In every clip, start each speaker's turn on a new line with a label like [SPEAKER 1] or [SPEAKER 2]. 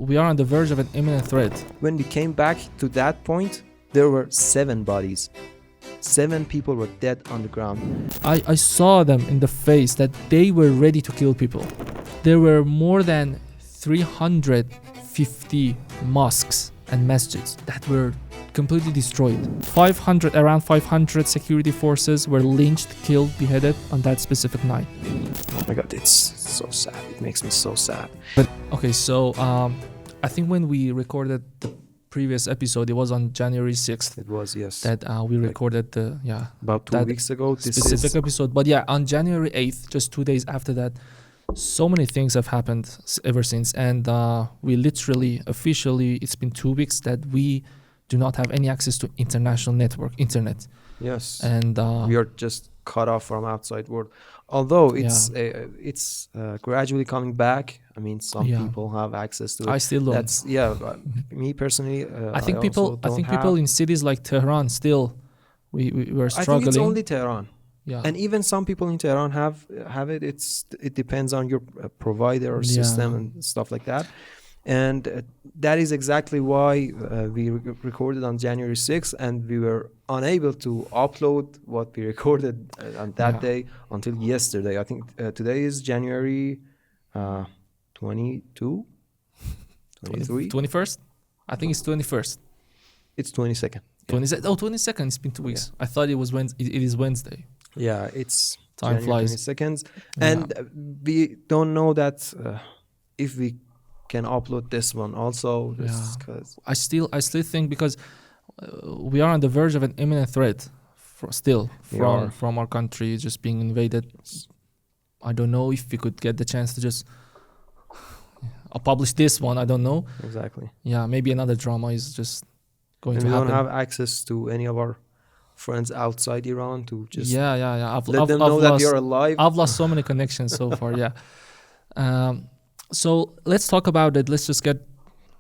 [SPEAKER 1] we are on the verge of an imminent threat.
[SPEAKER 2] When we came back to that point, there were 7 bodies. 7 people were dead on the ground.
[SPEAKER 1] I saw them in the face that they were ready to kill people. There were more than 350 mosques and masjids that were completely destroyed. Around 500 security forces were lynched, killed, beheaded on that specific night.
[SPEAKER 2] Oh my God, it's so sad. It makes me so sad.
[SPEAKER 1] But okay, so I think when we recorded the previous episode, it was on January 6th.
[SPEAKER 2] It was, yes.
[SPEAKER 1] That we recorded
[SPEAKER 2] about 2 weeks ago.
[SPEAKER 1] This specific episode. But yeah, on January 8th, just 2 days after that, so many things have happened ever since, and we literally, officially, it's been 2 weeks that we do not have any access to international internet.
[SPEAKER 2] Yes,
[SPEAKER 1] and
[SPEAKER 2] we are just cut off from outside world. Although it's gradually coming back. I mean, some people have access to it.
[SPEAKER 1] I still don't.
[SPEAKER 2] That's me personally.
[SPEAKER 1] I think people in cities like Tehran still we were struggling.
[SPEAKER 2] I think it's only Tehran.
[SPEAKER 1] Yeah.
[SPEAKER 2] And even some people in Tehran have it. It depends on your provider or system and stuff like that. And that is exactly why we recorded on January 6th, and we were unable to upload what we recorded on that day until yesterday. I think today is January 22, 23?
[SPEAKER 1] 21st? I think it's 21st.
[SPEAKER 2] It's 22nd.
[SPEAKER 1] 22nd. It's been 2 weeks. I thought it was Wednesday. It is Wednesday.
[SPEAKER 2] Yeah, it's
[SPEAKER 1] time
[SPEAKER 2] January
[SPEAKER 1] flies.
[SPEAKER 2] 22nd. And we don't know that if we can upload this one also. Cause
[SPEAKER 1] I still think because we are on the verge of an imminent threat from our country just being invaded. I don't know if we could get the chance to just publish this one. I don't know.
[SPEAKER 2] Exactly.
[SPEAKER 1] Yeah, maybe another drama is just going to happen.
[SPEAKER 2] We don't have access to any of our friends outside Iran to just
[SPEAKER 1] let
[SPEAKER 2] them know that you're alive.
[SPEAKER 1] I've lost so many connections so far. So let's talk about it. Let's just get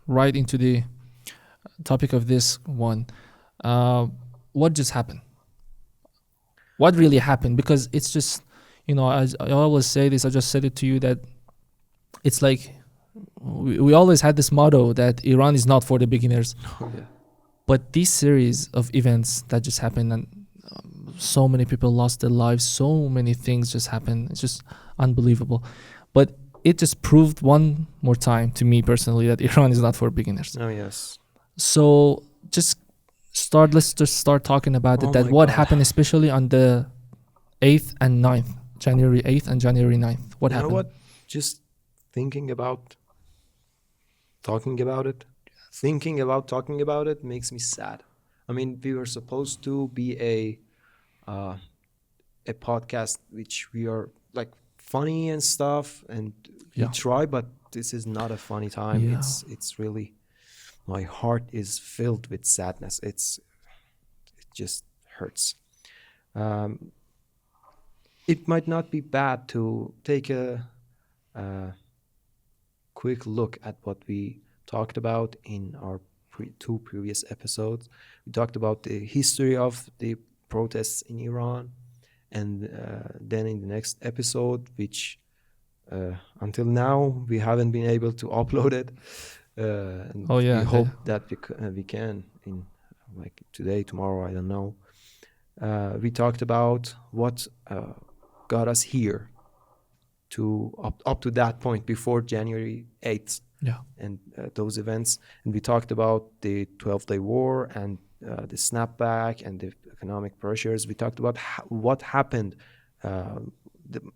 [SPEAKER 1] right into the topic of this one. What just happened? What really happened? Because it's just, as I always say this, I just said it to you, that it's like we always had this motto that Iran is not for the beginners. But this series of events that just happened, and so many people lost their lives, so many things just happened. It's just unbelievable. But it just proved one more time to me personally that Iran is not for beginners.
[SPEAKER 2] Oh, yes.
[SPEAKER 1] So let's just start talking about it. What happened, especially on the 8th and 9th, January 8th and January 9th. What happened?
[SPEAKER 2] You know what? Just thinking about talking about it makes me sad. I mean, we were supposed to be a podcast which we are like funny and stuff, and we try, but this is not a funny time. It's really, my heart is filled with sadness. It just hurts. It might not be bad to take a quick look at what we talked about in our two previous episodes. We talked about the history of the protests in Iran, and then in the next episode, which until now we haven't been able to upload it. We hope that we can in like today, tomorrow, I don't know. We talked about what got us here to up to that point before January 8th. And those events. And we talked about the 12-day war and the snapback and the economic pressures. We talked about what happened.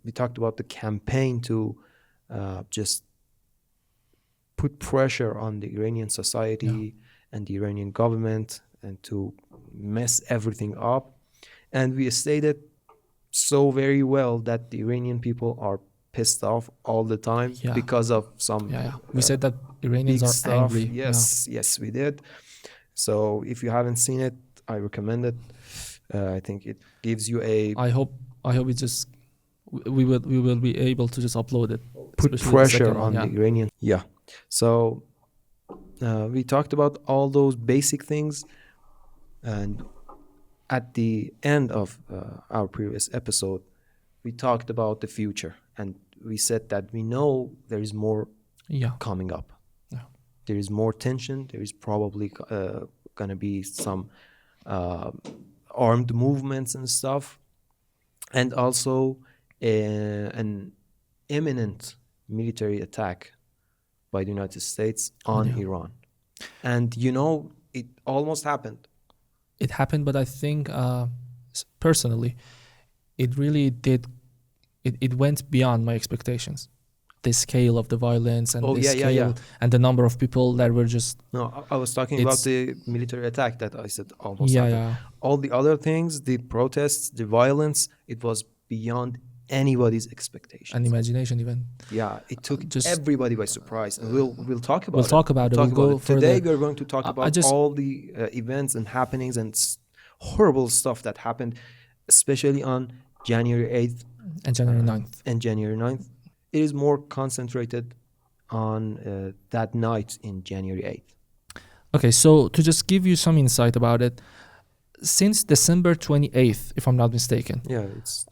[SPEAKER 2] We talked about the campaign to just put pressure on the Iranian society and the Iranian government and to mess everything up. And we stated so very well that the Iranian people are pissed off all the time because of some
[SPEAKER 1] we said that Iranians are
[SPEAKER 2] stuff.
[SPEAKER 1] angry.
[SPEAKER 2] Yes, we did. So if you haven't seen it, I recommend it. I think it gives you
[SPEAKER 1] I hope it just we will be able to just upload it,
[SPEAKER 2] put pressure on the Iranian. So we talked about all those basic things, and at the end of our previous episode, we talked about the future, and we said that we know there is more coming up. there is more tension. There is probably going to be some uh, armed movements and stuff, and also an imminent military attack by the United States on
[SPEAKER 1] Yeah.
[SPEAKER 2] Iran. And you know, it almost happened.
[SPEAKER 1] It happened, but I think personally, it really did. It went beyond my expectations. The scale of the violence and
[SPEAKER 2] Oh,
[SPEAKER 1] the
[SPEAKER 2] yeah, yeah,
[SPEAKER 1] scale
[SPEAKER 2] yeah.
[SPEAKER 1] and the number of people that were just
[SPEAKER 2] No, I was talking about
[SPEAKER 1] It's-
[SPEAKER 2] the military attack that I said almost
[SPEAKER 1] yeah,
[SPEAKER 2] happened.
[SPEAKER 1] yeah,
[SPEAKER 2] All the other things, the protests, the violence, it was beyond anybody's expectations.
[SPEAKER 1] and imagination even.
[SPEAKER 2] Yeah, it took
[SPEAKER 1] just-
[SPEAKER 2] everybody by surprise, and we'll talk about
[SPEAKER 1] We'll
[SPEAKER 2] it.
[SPEAKER 1] talk about it.
[SPEAKER 2] Talk
[SPEAKER 1] We'll
[SPEAKER 2] about
[SPEAKER 1] go
[SPEAKER 2] it. Today
[SPEAKER 1] further.
[SPEAKER 2] we're going to talk
[SPEAKER 1] I
[SPEAKER 2] about
[SPEAKER 1] just-
[SPEAKER 2] all the events and happenings and horrible stuff that happened, especially on January 8th
[SPEAKER 1] And January 9th.
[SPEAKER 2] and January 9th. It is more concentrated on that night in January 8th.
[SPEAKER 1] Okay, so to just give you some insight about it, since December 28th, if I'm not mistaken,
[SPEAKER 2] Yeah, it's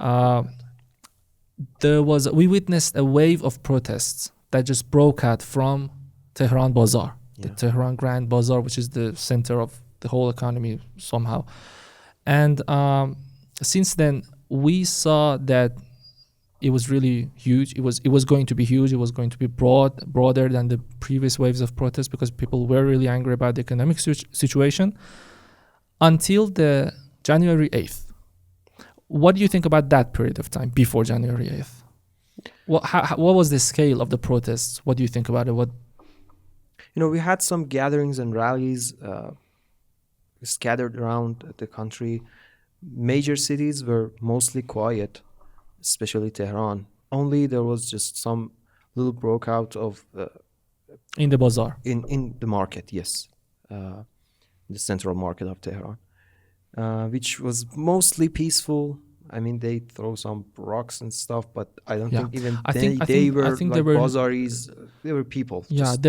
[SPEAKER 1] we witnessed a wave of protests that just broke out from Tehran Bazaar, the
[SPEAKER 2] Yeah.
[SPEAKER 1] Tehran Grand Bazaar, which is the center of the whole economy somehow. And since then, we saw that it was really huge. It was going to be huge. It was going to be broader than the previous waves of protests because people were really angry about the economic situation. Until the January 8th. What do you think about that period of time before January 8th? What was the scale of the protests? What do you think about it?
[SPEAKER 2] You know, we had some gatherings and rallies scattered around the country. Major cities were mostly quiet, especially Tehran. Only there was just some little broke out of
[SPEAKER 1] In the bazaar.
[SPEAKER 2] in the market, yes, the central market of Tehran, which was mostly peaceful. I mean, they throw some rocks and stuff, but I don't
[SPEAKER 1] Yeah.
[SPEAKER 2] think even
[SPEAKER 1] I think- I
[SPEAKER 2] they
[SPEAKER 1] think-
[SPEAKER 2] were
[SPEAKER 1] I think
[SPEAKER 2] like
[SPEAKER 1] they were-
[SPEAKER 2] bazaris. They were people.
[SPEAKER 1] Yeah,
[SPEAKER 2] just-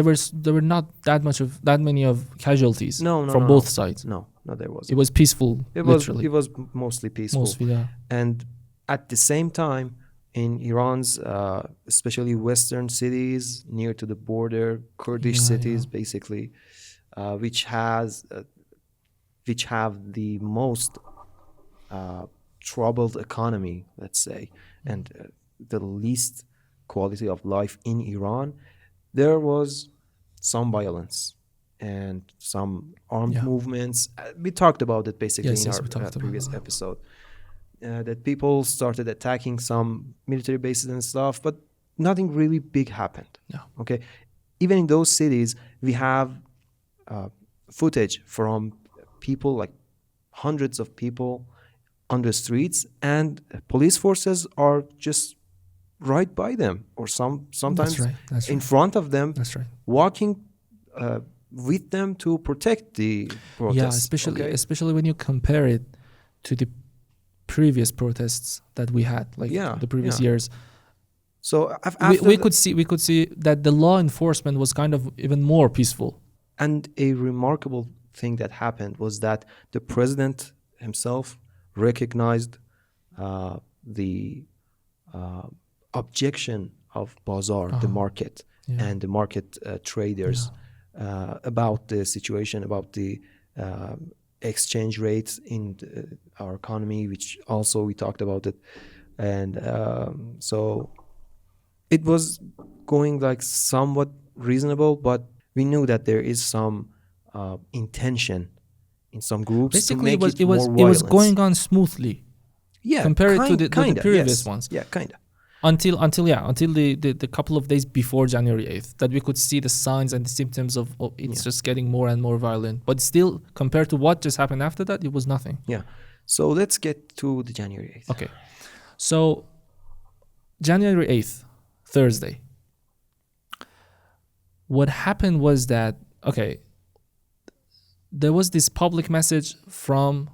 [SPEAKER 1] there were not that many of casualties
[SPEAKER 2] No,
[SPEAKER 1] from
[SPEAKER 2] no,
[SPEAKER 1] both
[SPEAKER 2] no.
[SPEAKER 1] sides.
[SPEAKER 2] No, there was.
[SPEAKER 1] It was peaceful, literally.
[SPEAKER 2] It was mostly peaceful.
[SPEAKER 1] Mostly, yeah.
[SPEAKER 2] And at the same time, in Iran's, especially western cities near to the border, Kurdish
[SPEAKER 1] Yeah,
[SPEAKER 2] cities,
[SPEAKER 1] yeah.
[SPEAKER 2] basically, which have the most troubled economy, let's say, and the least quality of life in Iran, there was some violence and some armed
[SPEAKER 1] Yeah.
[SPEAKER 2] movements. We talked about it basically
[SPEAKER 1] Yes,
[SPEAKER 2] in
[SPEAKER 1] yes,
[SPEAKER 2] our
[SPEAKER 1] we talked about
[SPEAKER 2] previous
[SPEAKER 1] that.
[SPEAKER 2] episode. That people started attacking some military bases and stuff, but nothing really big happened.
[SPEAKER 1] Yeah.
[SPEAKER 2] Okay. Even in those cities, we have footage from people, like hundreds of people on the streets, and police forces are just right by them, or sometimes
[SPEAKER 1] That's
[SPEAKER 2] in
[SPEAKER 1] right.
[SPEAKER 2] front of them,
[SPEAKER 1] That's right.
[SPEAKER 2] walking with them to protect the protests.
[SPEAKER 1] Yeah,
[SPEAKER 2] okay?
[SPEAKER 1] especially when you compare it to the previous protests that we had, like
[SPEAKER 2] Yeah,
[SPEAKER 1] the previous
[SPEAKER 2] yeah.
[SPEAKER 1] years.
[SPEAKER 2] So after
[SPEAKER 1] We could see that the law enforcement was kind of even more peaceful.
[SPEAKER 2] And a remarkable thing that happened was that the president himself recognized the objection of bazaar, the market,
[SPEAKER 1] Yeah.
[SPEAKER 2] and the market traders about the situation, about the exchange rates in our economy, which also we talked about it. And so it was going like somewhat reasonable, but we knew that there is some intention in some groups
[SPEAKER 1] Basically,
[SPEAKER 2] to make it more
[SPEAKER 1] it was
[SPEAKER 2] violence.
[SPEAKER 1] going on smoothly
[SPEAKER 2] Yeah,
[SPEAKER 1] compared to the
[SPEAKER 2] kinda,
[SPEAKER 1] previous
[SPEAKER 2] yes.
[SPEAKER 1] ones.
[SPEAKER 2] Yeah, kind of.
[SPEAKER 1] until the couple of days before January 8th, that we could see the signs and the symptoms of it's just getting more and more violent. But still, compared to what just happened after that, it was nothing.
[SPEAKER 2] Yeah. So let's get to the January 8th.
[SPEAKER 1] Okay. So January 8th, Thursday. What happened was that, okay, there was this public message from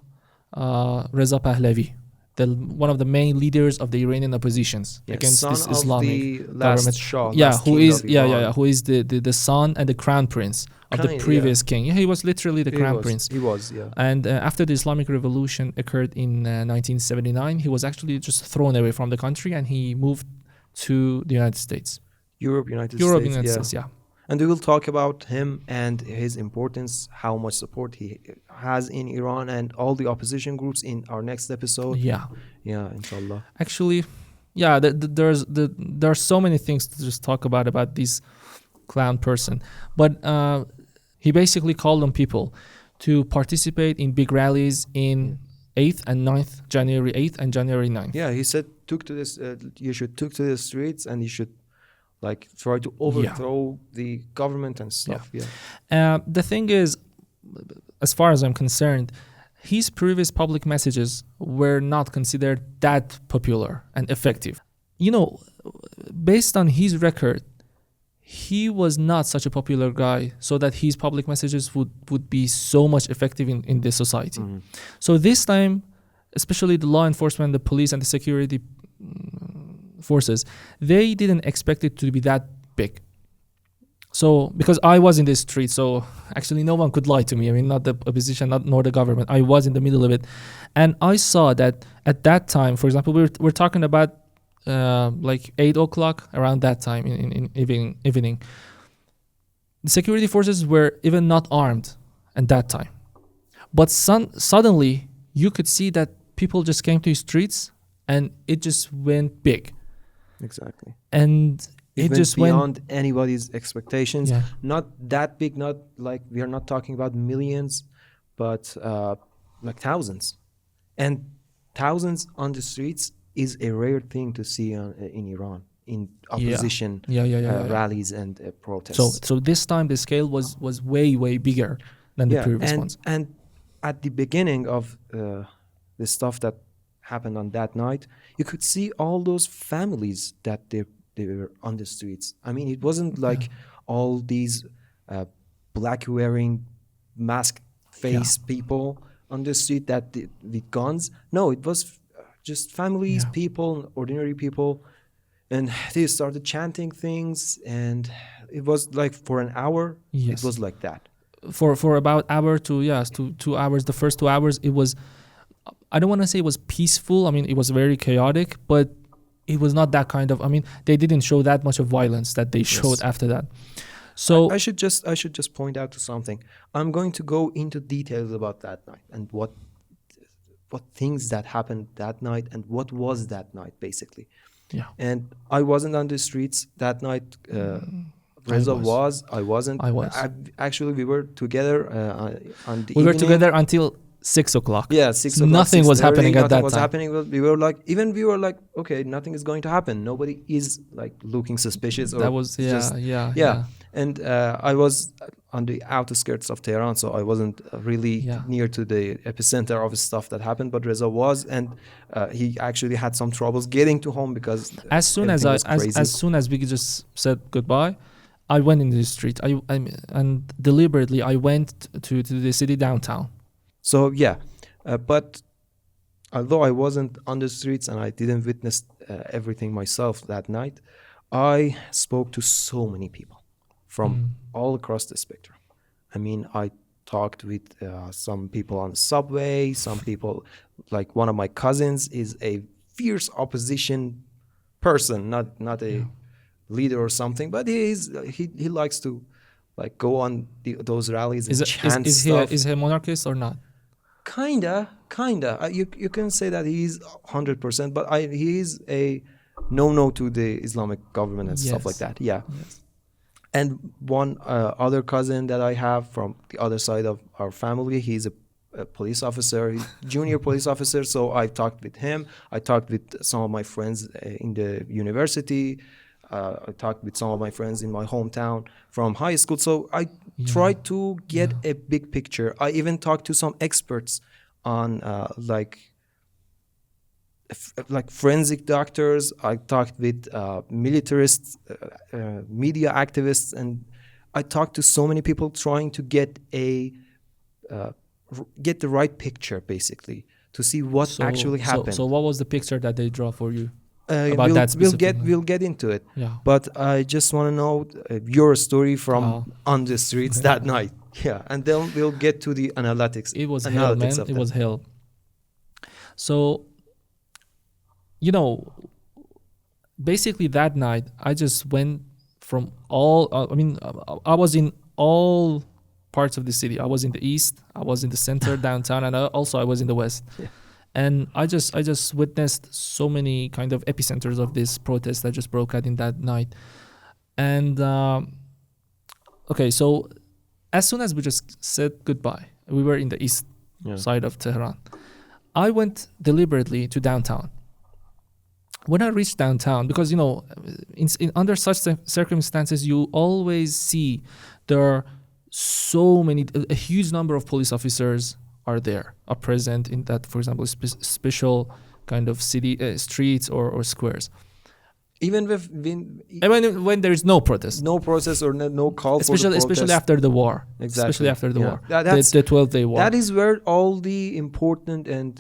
[SPEAKER 1] Reza Pahlavi, one of the main leaders of the Iranian oppositions against
[SPEAKER 2] son
[SPEAKER 1] this
[SPEAKER 2] of
[SPEAKER 1] Islamic
[SPEAKER 2] the last
[SPEAKER 1] government.
[SPEAKER 2] Shah,
[SPEAKER 1] Yeah,
[SPEAKER 2] last
[SPEAKER 1] who
[SPEAKER 2] king
[SPEAKER 1] is
[SPEAKER 2] of Iran.
[SPEAKER 1] who is the son and the crown prince of the
[SPEAKER 2] Kind-
[SPEAKER 1] previous king. Yeah, he was literally the crown prince.
[SPEAKER 2] He was, yeah.
[SPEAKER 1] And after the Islamic Revolution occurred in 1979, he was actually just thrown away from the country and he moved to the United States.
[SPEAKER 2] United
[SPEAKER 1] United
[SPEAKER 2] States,
[SPEAKER 1] States, yeah.
[SPEAKER 2] And we will talk about him and his importance, how much support he has in Iran and all the opposition groups in our next episode.
[SPEAKER 1] Yeah.
[SPEAKER 2] Yeah, inshallah.
[SPEAKER 1] Actually, yeah, there are so many things to just talk about this clown person. But he basically called on people to participate in big rallies in 8th and 9th, January 8th and January 9th.
[SPEAKER 2] Yeah, he said, you should took to the streets and you should like try to overthrow the government and stuff. Yeah.
[SPEAKER 1] The thing is, as far as I'm concerned, his previous public messages were not considered that popular and effective. You know, based on his record, he was not such a popular guy so that his public messages would be so much effective in the society.
[SPEAKER 2] Mm-hmm.
[SPEAKER 1] So this time, especially the law enforcement, the police and the security forces, they didn't expect it to be that big. So because I was in the street, so actually no one could lie to me. I mean, not the opposition, nor the government. I was in the middle of it, and I saw that at that time, for example, we're talking about like 8 o'clock, around that time in evening. The security forces were even not armed at that time, but suddenly you could see that people just came to the streets, and it just went big.
[SPEAKER 2] Exactly.
[SPEAKER 1] And it just
[SPEAKER 2] beyond
[SPEAKER 1] went
[SPEAKER 2] anybody's expectations.
[SPEAKER 1] Yeah.
[SPEAKER 2] Not that big, not like we are not talking about millions, but like thousands. And thousands on the streets is a rare thing to see in Iran, in opposition rallies and protests.
[SPEAKER 1] So this time the scale was way bigger than the previous ones.
[SPEAKER 2] And at the beginning of the stuff that happened on that night, you could see all those families that they were on the streets. I mean, it wasn't like all these black wearing masked face people on the street that with guns. No, it was just families, people, ordinary people, and they started chanting things, and it was like for an hour. It was like that.
[SPEAKER 1] For about hour to 2 hours. The first 2 hours, it was, I don't want to say it was peaceful. I mean, it was very chaotic, but it was not that kind of, I mean, they didn't show that much of violence that they showed after that. So
[SPEAKER 2] I should just point out to something. I'm going to go into details about that night and what things that happened that night and what was that night basically.
[SPEAKER 1] Yeah.
[SPEAKER 2] And I wasn't on the streets that night. Reza was. I wasn't.
[SPEAKER 1] I was.
[SPEAKER 2] Actually, we were together on the.
[SPEAKER 1] We were together until 6 o'clock.
[SPEAKER 2] Yeah, 6 o'clock.
[SPEAKER 1] Nothing was happening at that time.
[SPEAKER 2] Nothing was happening. We were like, okay, nothing is going to happen. Nobody is like looking suspicious.
[SPEAKER 1] That was
[SPEAKER 2] yeah. And I was on the outskirts of Tehran, so I wasn't really near to the epicenter of stuff that happened. But Reza was, and he actually had some troubles getting to home because
[SPEAKER 1] as soon as we just said goodbye, I went in the street. And deliberately I went to the city downtown.
[SPEAKER 2] So but although I wasn't on the streets and I didn't witness everything myself that night, I spoke to so many people from all across the spectrum. I mean, I talked with some people on the subway, some people, like one of my cousins is a fierce opposition person, not a leader or something, but he likes to like go on those rallies and chant stuff.
[SPEAKER 1] Is he a monarchist or not?
[SPEAKER 2] Kinda. You can say that he's 100%, but he is a no to the Islamic government and stuff like that. Yeah. Yes. And one other cousin that I have from the other side of our family, he's a police officer, junior police officer. So I talked with him. I talked with some of my friends in the university. I talked with some of my friends in my hometown from high school. So I tried to get a big picture. I even talked to some experts on like forensic doctors. I talked with militarists, media activists, and I talked to so many people trying to get get the right picture, basically, to see what actually happened.
[SPEAKER 1] So what was the picture that they draw for you? About that
[SPEAKER 2] we'll get into it. Yeah. But I just want to know your story from on the streets that night. Yeah, and then we'll get to the analytics.
[SPEAKER 1] It was hell, man. It was hell. So, basically that night I just went from all. I was in all parts of the city. I was in the east, I was in the center, downtown, and also I was in the west.
[SPEAKER 2] Yeah.
[SPEAKER 1] And I just witnessed so many kind of epicenters of this protest that just broke out in that night. And okay, so as soon as we just said goodbye, we were in the east side of Tehran. I went deliberately to downtown. When I reached downtown, because in under such circumstances, you always see there are so many, a huge number of police officers are present in that, for example, special kind of city streets or squares.
[SPEAKER 2] Even
[SPEAKER 1] When there is no protest,
[SPEAKER 2] no process or no call for the protest.
[SPEAKER 1] Especially after the war.
[SPEAKER 2] Exactly.
[SPEAKER 1] Especially after the war.
[SPEAKER 2] That's
[SPEAKER 1] The 12-day war.
[SPEAKER 2] That is where all the important and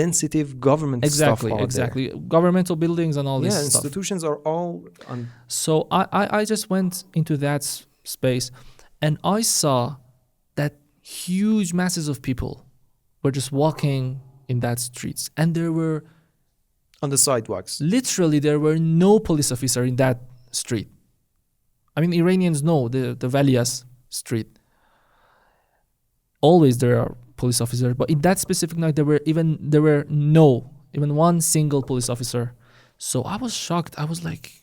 [SPEAKER 2] sensitive government stuff are
[SPEAKER 1] Exactly.
[SPEAKER 2] there.
[SPEAKER 1] Governmental buildings and all this stuff.
[SPEAKER 2] Institutions are all on.
[SPEAKER 1] So I just went into that space, and I saw that huge masses of people were just walking in that streets, and there were
[SPEAKER 2] On the sidewalks.
[SPEAKER 1] literally there were no police officer in that street. I mean, Iranians know the Valias street. Always there are police officers, but in that specific night there were no even one single police officer. So I was shocked. I was like,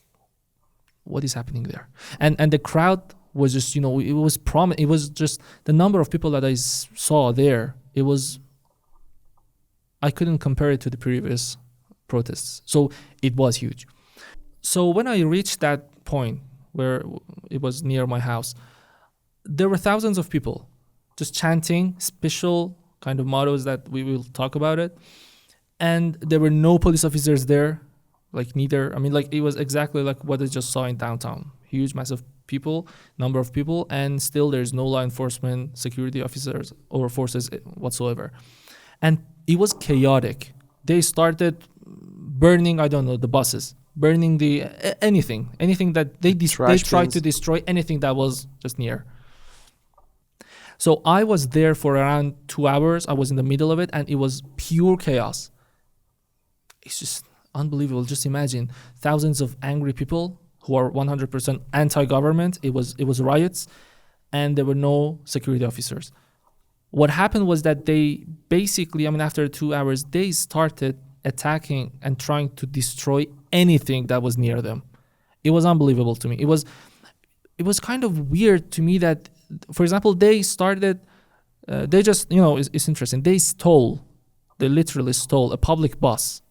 [SPEAKER 1] what is happening there? And the crowd was just, it was it was just the number of people that I saw there. I couldn't compare it to the previous protests. So it was huge. So when I reached that point where it was near my house, there were thousands of people just chanting special kind of mottos that we will talk about it. And there were no police officers there, it was exactly like what I just saw in downtown. Huge, massive number of people, and still there's no law enforcement, security officers or forces whatsoever. And it was chaotic. They started burning, the buses, burning anything that they tried to destroy, anything that was just near. So I was there for around 2 hours. I was in the middle of it, and it was pure chaos. It's just unbelievable. Just imagine thousands of angry people who are 100% anti-government. It was riots, and there were no security officers. What happened was that they basically, after 2 hours, they started attacking and trying to destroy anything that was near them. It was unbelievable to me. It was kind of weird to me that, for example, they started, it's interesting. They literally stole a public bus,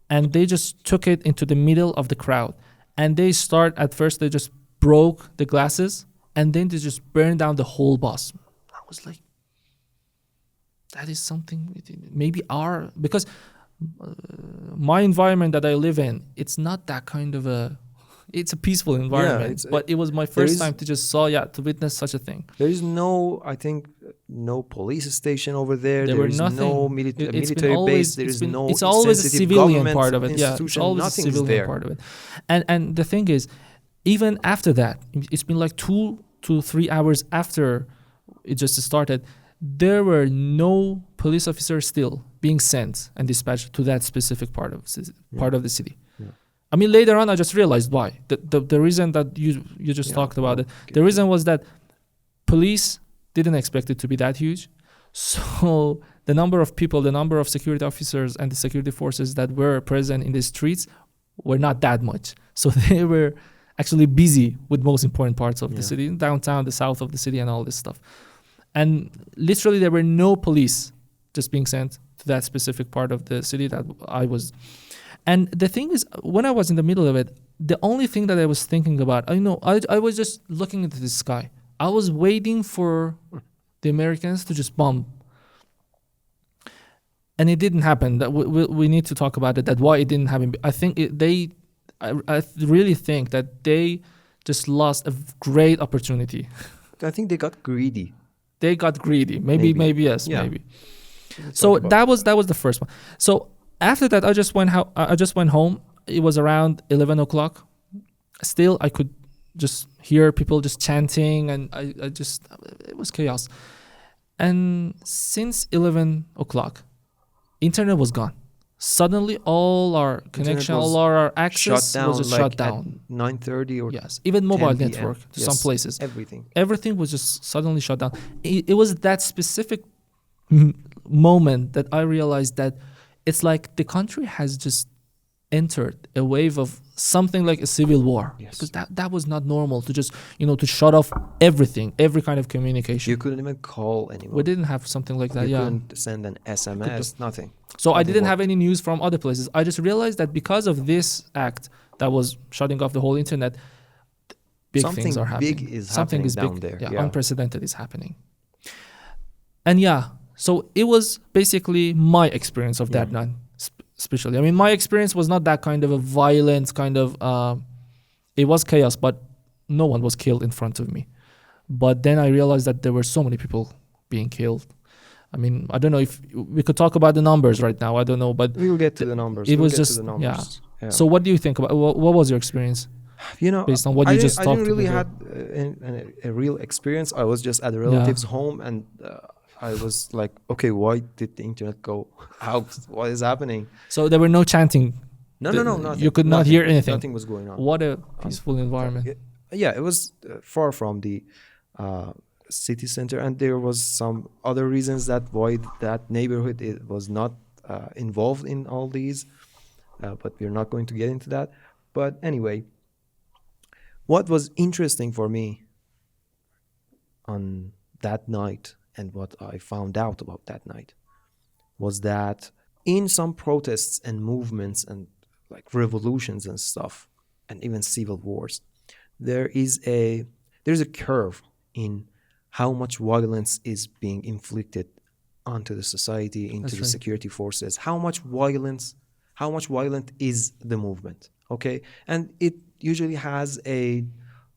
[SPEAKER 1] and they just took it into the middle of the crowd. And at first they just broke the glasses, and then they just burned down the whole bus. I was like, that is something, maybe because my environment that I live in, it's not that kind of it's a peaceful environment, but it was my first time to witness such a thing.
[SPEAKER 2] There is no police station over there. There is no military base. There is no.
[SPEAKER 1] It's always a civilian part of it. Yeah, it's always a civilian part of it. And the thing is, even after that, it's been like 2 to 3 hours after it just started. There were no police officers still being sent and dispatched to that specific part of the city. Yeah. Later on, I just realized why. The reason that you just talked about it. The reason was that police didn't expect it to be that huge. So the number of people, the number of security officers and the security forces that were present in the streets were not that much. So they were actually busy with most important parts of the city, downtown, the south of the city, and all this stuff. And literally there were no police just being sent to that specific part of the city that I was. And the thing is, when I was in the middle of it, the only thing that I was thinking about, I was just looking into the sky. I was waiting for the Americans to just bomb. And it didn't happen. That we need to talk about it, that why it didn't happen. I think I really think that they just lost a great opportunity.
[SPEAKER 2] I think they got greedy.
[SPEAKER 1] Maybe yes. So that was the first one. So after that, I just went home. It was around 11 o'clock. Still, I could just hear people just chanting, and it was chaos. And since 11 o'clock, internet was gone. suddenly all our connection,
[SPEAKER 2] was
[SPEAKER 1] all our access
[SPEAKER 2] shut
[SPEAKER 1] was
[SPEAKER 2] down
[SPEAKER 1] just
[SPEAKER 2] like
[SPEAKER 1] shut down.
[SPEAKER 2] at 9:30 or
[SPEAKER 1] Yes, even mobile
[SPEAKER 2] 10 p.m.
[SPEAKER 1] network to
[SPEAKER 2] Yes,
[SPEAKER 1] some places.
[SPEAKER 2] everything.
[SPEAKER 1] Everything was just suddenly shut down. It was that specific moment that I realized that it's like the country has just entered a wave of something like a civil war.
[SPEAKER 2] Yes.
[SPEAKER 1] Because that was not normal to just, to shut off everything, every kind of communication.
[SPEAKER 2] You couldn't even call anyone.
[SPEAKER 1] We didn't have something like that.
[SPEAKER 2] You
[SPEAKER 1] Yeah.
[SPEAKER 2] couldn't send an SMS, nothing.
[SPEAKER 1] So I
[SPEAKER 2] Nothing
[SPEAKER 1] didn't have
[SPEAKER 2] worked.
[SPEAKER 1] any news from other places. I just realized that because of this act that was shutting off the whole internet, big
[SPEAKER 2] Something
[SPEAKER 1] things are happening.
[SPEAKER 2] big is
[SPEAKER 1] Something
[SPEAKER 2] happening
[SPEAKER 1] is
[SPEAKER 2] down
[SPEAKER 1] big.
[SPEAKER 2] there.
[SPEAKER 1] Yeah,
[SPEAKER 2] Yeah.
[SPEAKER 1] unprecedented is happening. And so it was basically my experience of that night, especially. I mean, my experience was not that kind of a violent kind of. It was chaos, but no one was killed in front of me. But then I realized that there were so many people being killed. I mean, I don't know if we could talk about the numbers right now. I don't know, but
[SPEAKER 2] We'll get to the numbers.
[SPEAKER 1] it
[SPEAKER 2] We'll
[SPEAKER 1] was
[SPEAKER 2] get
[SPEAKER 1] just
[SPEAKER 2] to the numbers. Yeah.
[SPEAKER 1] So what do you think about what was your experience based on what you just
[SPEAKER 2] I
[SPEAKER 1] talked
[SPEAKER 2] didn't really
[SPEAKER 1] about?
[SPEAKER 2] had a real experience. I was just at a relative's home, and I was like, okay, why did the internet go out? What is happening?
[SPEAKER 1] So there were no chanting.
[SPEAKER 2] No, nothing.
[SPEAKER 1] You could not
[SPEAKER 2] Nothing.
[SPEAKER 1] hear anything.
[SPEAKER 2] Nothing was going on.
[SPEAKER 1] What a peaceful environment.
[SPEAKER 2] Yeah, it was far from the city center, and there was some other reasons that why that neighborhood it was not involved in all these, but we're not going to get into that. But anyway, what was interesting for me on that night and what I found out about that night was that in some protests and movements and like revolutions and stuff and even civil wars, there's a curve in how much violence is being inflicted onto the society, into the security forces, how much violent is the movement, okay? And it usually has a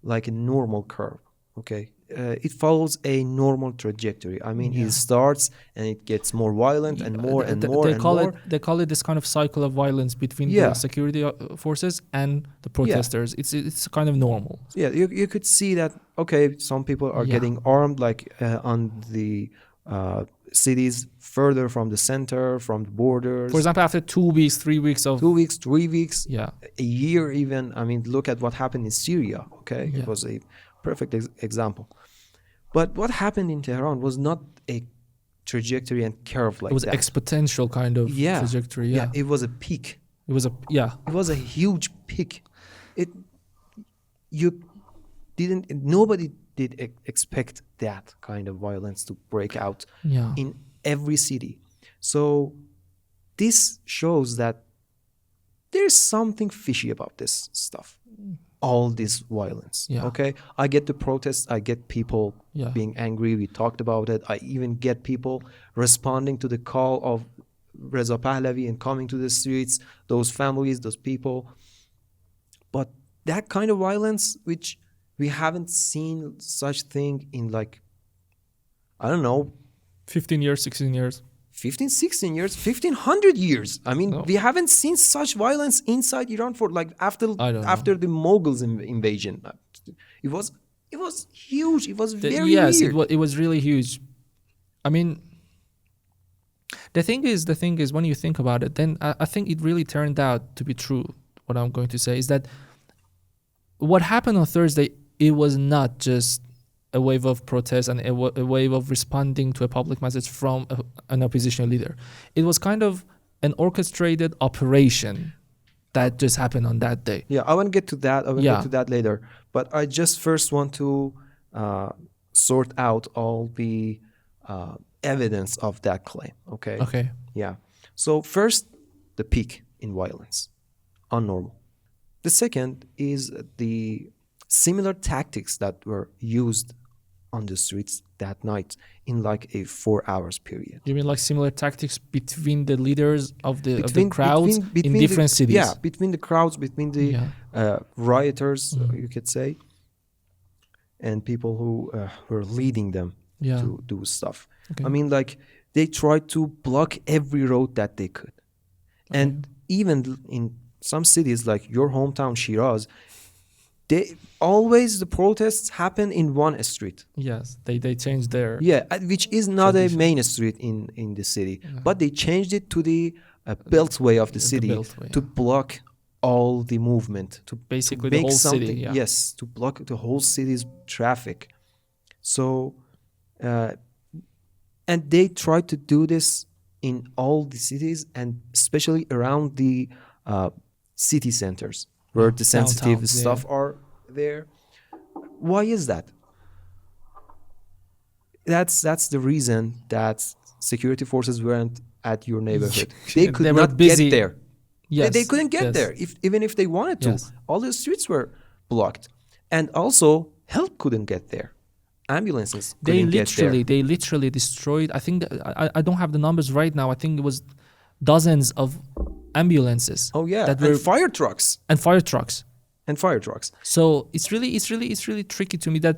[SPEAKER 2] normal curve, okay? It follows a normal trajectory. I mean, it starts and it gets more violent and more and more and more.
[SPEAKER 1] They call it this kind of cycle of violence between the security forces and the protesters. It's kind of normal.
[SPEAKER 2] Yeah, you could see that, okay, some people are getting armed, on the cities further from the center, from the borders.
[SPEAKER 1] For example, after 2 weeks, 3 weeks of...
[SPEAKER 2] 2 weeks, 3 weeks,
[SPEAKER 1] a
[SPEAKER 2] year even. I mean, look at what happened in Syria, okay? It was a perfect example. But what happened in Tehran was not a trajectory and curve like that.
[SPEAKER 1] It was exponential kind of trajectory. Yeah,
[SPEAKER 2] it was a peak.
[SPEAKER 1] It was a
[SPEAKER 2] huge peak. Nobody did expect that kind of violence to break out in every city. So this shows that there's something fishy about this stuff. All this violence. Okay, I get the protests. I get people being angry. We talked about it. I even get people responding to the call of Reza Pahlavi and coming to the streets. Those families, those people. But that kind of violence, which we haven't seen such thing in I don't know,
[SPEAKER 1] 15 years, 16 years.
[SPEAKER 2] 15, 16 years, 1500 years. I mean, we haven't seen such violence inside Iran for after the Mughals invasion. It was huge. It was very weird.
[SPEAKER 1] It was really huge. I mean, the thing is, when you think about it, then I think it really turned out to be true. What I'm going to say is that what happened on Thursday, it was not just a wave of protest and a wave of responding to a public message from an opposition leader. It was kind of an orchestrated operation that just happened on that day.
[SPEAKER 2] Yeah, I want to get to that. I will get to that later. But I just first want to sort out all the evidence of that claim. Okay?
[SPEAKER 1] Okay.
[SPEAKER 2] Yeah. So first, the peak in violence, unnormal. The second is the similar tactics that were used on the streets that night in a 4 hours period.
[SPEAKER 1] You mean similar tactics between the leaders of the crowds in different cities?
[SPEAKER 2] Yeah, between the crowds, between the rioters, you could say, and people who were leading them to do stuff. Okay. I mean, they tried to block every road that they could. Okay. And even in some cities like your hometown, Shiraz, the protests happen in one street.
[SPEAKER 1] Yes, they changed their...
[SPEAKER 2] which is not a main street in the city. Yeah. But they changed it to the beltway of the
[SPEAKER 1] The
[SPEAKER 2] city
[SPEAKER 1] beltway,
[SPEAKER 2] to
[SPEAKER 1] yeah.
[SPEAKER 2] block all the movement, to
[SPEAKER 1] Basically
[SPEAKER 2] to
[SPEAKER 1] the
[SPEAKER 2] make
[SPEAKER 1] whole city,
[SPEAKER 2] something,
[SPEAKER 1] yeah.
[SPEAKER 2] yes, to block the whole city's traffic. So uh, and they try to do this in all the cities, and especially around the uh, city centers where
[SPEAKER 1] Yeah,
[SPEAKER 2] the sensitive
[SPEAKER 1] downtowns, yeah.
[SPEAKER 2] stuff are there. Why is that? That's the reason that security forces weren't at your neighborhood. They could
[SPEAKER 1] They were
[SPEAKER 2] not get
[SPEAKER 1] busy.
[SPEAKER 2] there. They
[SPEAKER 1] Yes,
[SPEAKER 2] couldn't get
[SPEAKER 1] yes,
[SPEAKER 2] there if even if they wanted to.
[SPEAKER 1] yes.
[SPEAKER 2] All the streets were blocked, and also help couldn't get there. Ambulances couldn't get there.
[SPEAKER 1] They literally destroyed. I think I don't have the numbers right now. I think it was dozens of ambulances
[SPEAKER 2] Oh yeah,
[SPEAKER 1] that
[SPEAKER 2] and
[SPEAKER 1] were
[SPEAKER 2] fire trucks
[SPEAKER 1] and fire trucks.
[SPEAKER 2] and fire trucks.
[SPEAKER 1] So it's really tricky to me that,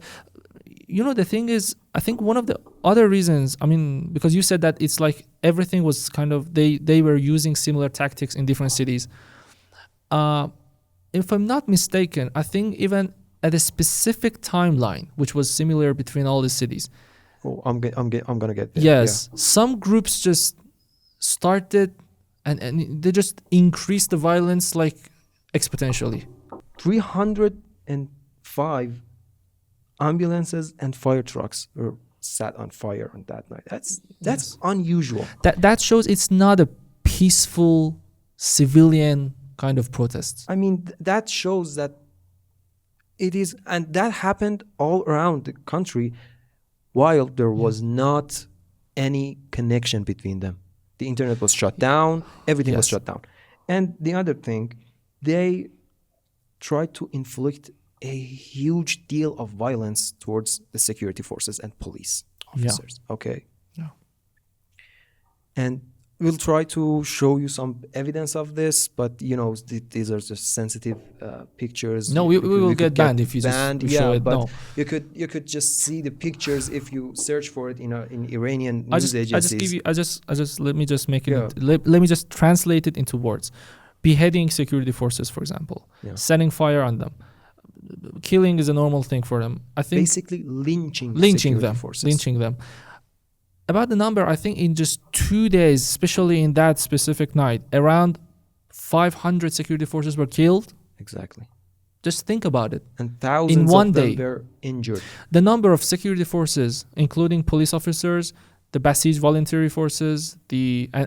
[SPEAKER 1] you know, the thing is, I think one of the other reasons, I mean, because you said that it's like everything was kind of, they were using similar tactics in different cities. If I'm not mistaken, I think even at a specific timeline, which was similar between all the cities,
[SPEAKER 2] Oh, I'm gonna get there.
[SPEAKER 1] yes, some groups just started and they just increased the violence like exponentially.
[SPEAKER 2] Yeah. 305 ambulances and fire trucks were set on fire on that night. That's
[SPEAKER 1] Yes.
[SPEAKER 2] unusual.
[SPEAKER 1] That shows it's not a peaceful civilian kind of protest.
[SPEAKER 2] I mean, that shows that it is, and that happened all around the country while there was not any connection between them. The internet was shut down, everything was
[SPEAKER 1] Yes.
[SPEAKER 2] shut down. And the other thing, they tried to inflict a huge deal of violence towards the security forces and police officers. Okay.
[SPEAKER 1] Yeah.
[SPEAKER 2] And we'll try to show you some evidence of this, but you know, these are just sensitive pictures.
[SPEAKER 1] No, we will get banned if you
[SPEAKER 2] banned.
[SPEAKER 1] just show
[SPEAKER 2] Yeah,
[SPEAKER 1] it.
[SPEAKER 2] but
[SPEAKER 1] No,
[SPEAKER 2] you could just see the pictures if you search for it in Iranian
[SPEAKER 1] I
[SPEAKER 2] news
[SPEAKER 1] just
[SPEAKER 2] agencies.
[SPEAKER 1] give you I just let me just make it
[SPEAKER 2] Yeah.
[SPEAKER 1] let me just translate it into words. Beheading security forces, for example,
[SPEAKER 2] Yeah.
[SPEAKER 1] setting fire on them, killing is a normal thing for them. I think
[SPEAKER 2] Basically lynching security
[SPEAKER 1] them,
[SPEAKER 2] forces.
[SPEAKER 1] lynching them. About the number, I think in just 2 days, especially in that specific night, around 500 security forces were killed.
[SPEAKER 2] Exactly.
[SPEAKER 1] Just think about it.
[SPEAKER 2] And thousands
[SPEAKER 1] one
[SPEAKER 2] of them
[SPEAKER 1] day.
[SPEAKER 2] were injured.
[SPEAKER 1] The number of security forces, including police officers, the Basij voluntary forces,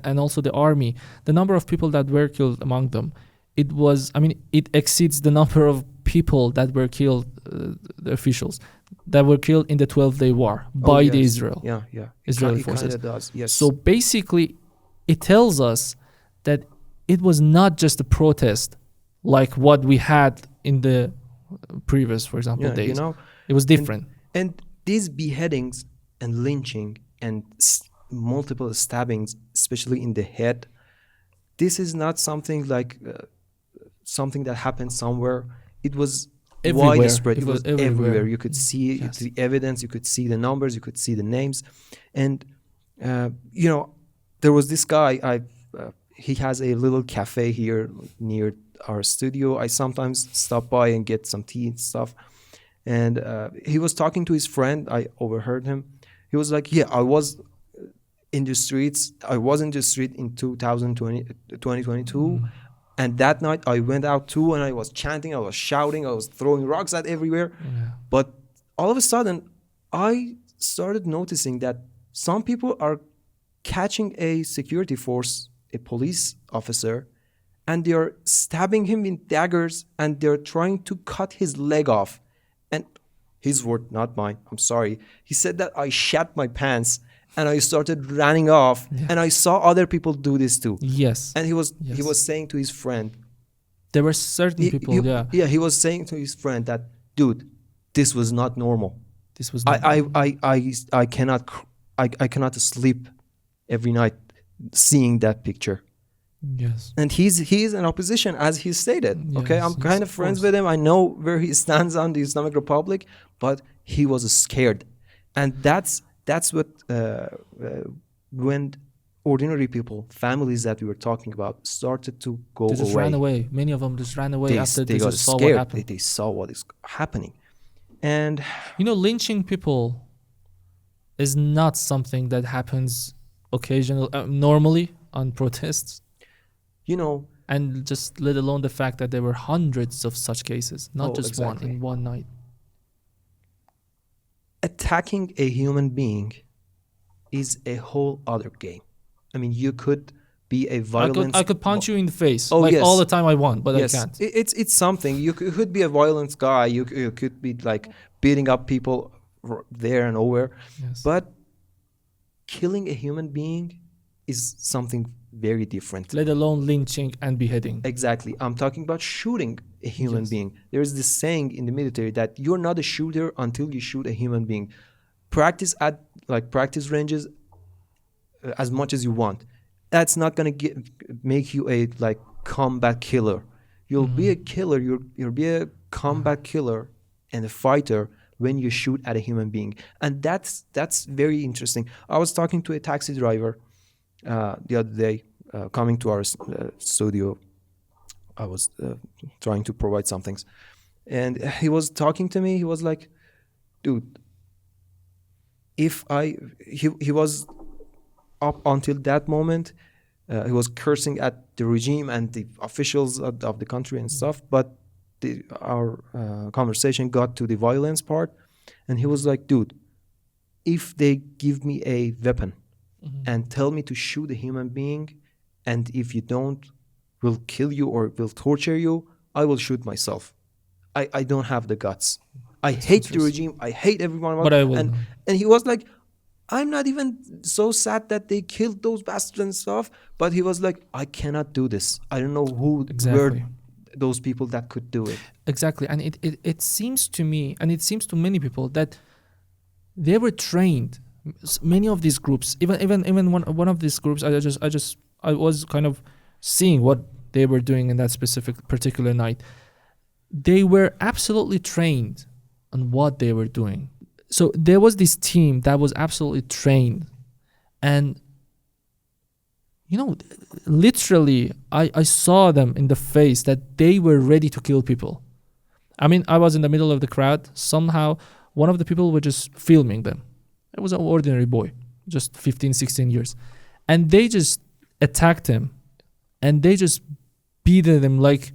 [SPEAKER 1] and also the army, the number of people that were killed among them, it exceeds the number of people that were killed, the officials that were killed in the 12-day war by the
[SPEAKER 2] yes.
[SPEAKER 1] Israel.
[SPEAKER 2] Yeah, yeah.
[SPEAKER 1] Israeli
[SPEAKER 2] It
[SPEAKER 1] forces.
[SPEAKER 2] kinda does. Yes.
[SPEAKER 1] So basically, it tells us that it was not just a protest like what we had in the previous, for example,
[SPEAKER 2] yeah,
[SPEAKER 1] days.
[SPEAKER 2] you know,
[SPEAKER 1] It was different.
[SPEAKER 2] and these beheadings and lynching and multiple stabbings, especially in the head, this is not something like something that happened somewhere. It was
[SPEAKER 1] Everywhere.
[SPEAKER 2] widespread.
[SPEAKER 1] It
[SPEAKER 2] It
[SPEAKER 1] was
[SPEAKER 2] was
[SPEAKER 1] everywhere.
[SPEAKER 2] everywhere. You could see
[SPEAKER 1] Yes.
[SPEAKER 2] the evidence. You could see the numbers. You could see the names, and you know, there was this guy. He has a little cafe here near our studio. I sometimes stop by and get some tea and stuff. And he was talking to his friend. I overheard him. He was like, "Yeah, I was in the streets. I was in the street in 2022. And that night I went out too, and I was chanting, I was shouting, I was throwing rocks at everywhere.
[SPEAKER 1] Yeah.
[SPEAKER 2] But all of a sudden, I started noticing that some people are catching a security force, a police officer, and they're stabbing him with daggers, and they're trying to cut his leg off." And his word, not mine, I'm sorry. He said that I shat my pants and I started running off, and I saw other people do this too.
[SPEAKER 1] Yes.
[SPEAKER 2] And he was
[SPEAKER 1] Yes.
[SPEAKER 2] saying to his friend,
[SPEAKER 1] There were certain people,
[SPEAKER 2] he was saying to his friend that, dude, this was not normal.
[SPEAKER 1] This was not
[SPEAKER 2] I cannot sleep every night seeing that picture.
[SPEAKER 1] yes.
[SPEAKER 2] And he's in opposition, as he stated. Okay,
[SPEAKER 1] Yes,
[SPEAKER 2] I'm
[SPEAKER 1] yes,
[SPEAKER 2] kind
[SPEAKER 1] of
[SPEAKER 2] of friends
[SPEAKER 1] course.
[SPEAKER 2] with him. I know where he stands on the Islamic Republic, but he was scared, and that's what when ordinary people, families that we were talking about, started to go
[SPEAKER 1] They just
[SPEAKER 2] away.
[SPEAKER 1] ran away. Many of them just ran away after
[SPEAKER 2] They
[SPEAKER 1] they
[SPEAKER 2] got
[SPEAKER 1] just saw what
[SPEAKER 2] scared.
[SPEAKER 1] happened.
[SPEAKER 2] They saw what is happening, and
[SPEAKER 1] You know, lynching people is not something that happens normally on protests.
[SPEAKER 2] You know,
[SPEAKER 1] And just let alone the fact that there were hundreds of such cases, not
[SPEAKER 2] Oh,
[SPEAKER 1] just one
[SPEAKER 2] exactly.
[SPEAKER 1] in one night.
[SPEAKER 2] attacking a human being is a whole other game. I mean, you could be a violent.
[SPEAKER 1] I could punch you in the face
[SPEAKER 2] Oh,
[SPEAKER 1] like
[SPEAKER 2] yes.
[SPEAKER 1] all the time I want, but I
[SPEAKER 2] Yes,
[SPEAKER 1] can't.
[SPEAKER 2] it's something. You could be a violent guy. You could be like beating up people there and over,
[SPEAKER 1] Yes.
[SPEAKER 2] but killing a human being is something very different.
[SPEAKER 1] Let alone lynching and beheading.
[SPEAKER 2] Exactly. I'm talking about shooting a human
[SPEAKER 1] Yes.
[SPEAKER 2] being. There's this saying in the military that you're not a shooter until you shoot a human being. Practice at practice ranges as much as you want. That's not gonna make you a combat killer. You'll be a killer. You'll be a combat killer and a fighter when you shoot at a human being, and that's very interesting. I was talking to a taxi driver the other day, coming to our studio. I was trying to provide some things, and he was talking to me. He was like, "Dude, if he was up until that moment, he was cursing at the regime and the officials of the country and stuff. But our conversation got to the violence part, and he was like, "Dude, if they give me a weapon and tell me to shoot a human being, and if you don't, will kill you or will torture you, I will shoot myself. I don't have the guts. I hate the regime. I hate everyone."
[SPEAKER 1] But I will.
[SPEAKER 2] And he was like, "I'm not even so sad that they killed those bastards and stuff." But he was like, "I cannot do this. I don't know who
[SPEAKER 1] Exactly.
[SPEAKER 2] were those people that could do it."
[SPEAKER 1] Exactly. And it seems to me, and it seems to many people, that they were trained. Many of these groups, even one of these groups, I was kind of seeing what they were doing in that specific particular night. They were absolutely trained on what they were doing. So there was this team that was absolutely trained, and literally I saw them in the face that they were ready to kill people. I mean, I was in the middle of the crowd. Somehow one of the people were just filming them. It was an ordinary boy, just 15, 16 years. And they just attacked him, and they just beat him like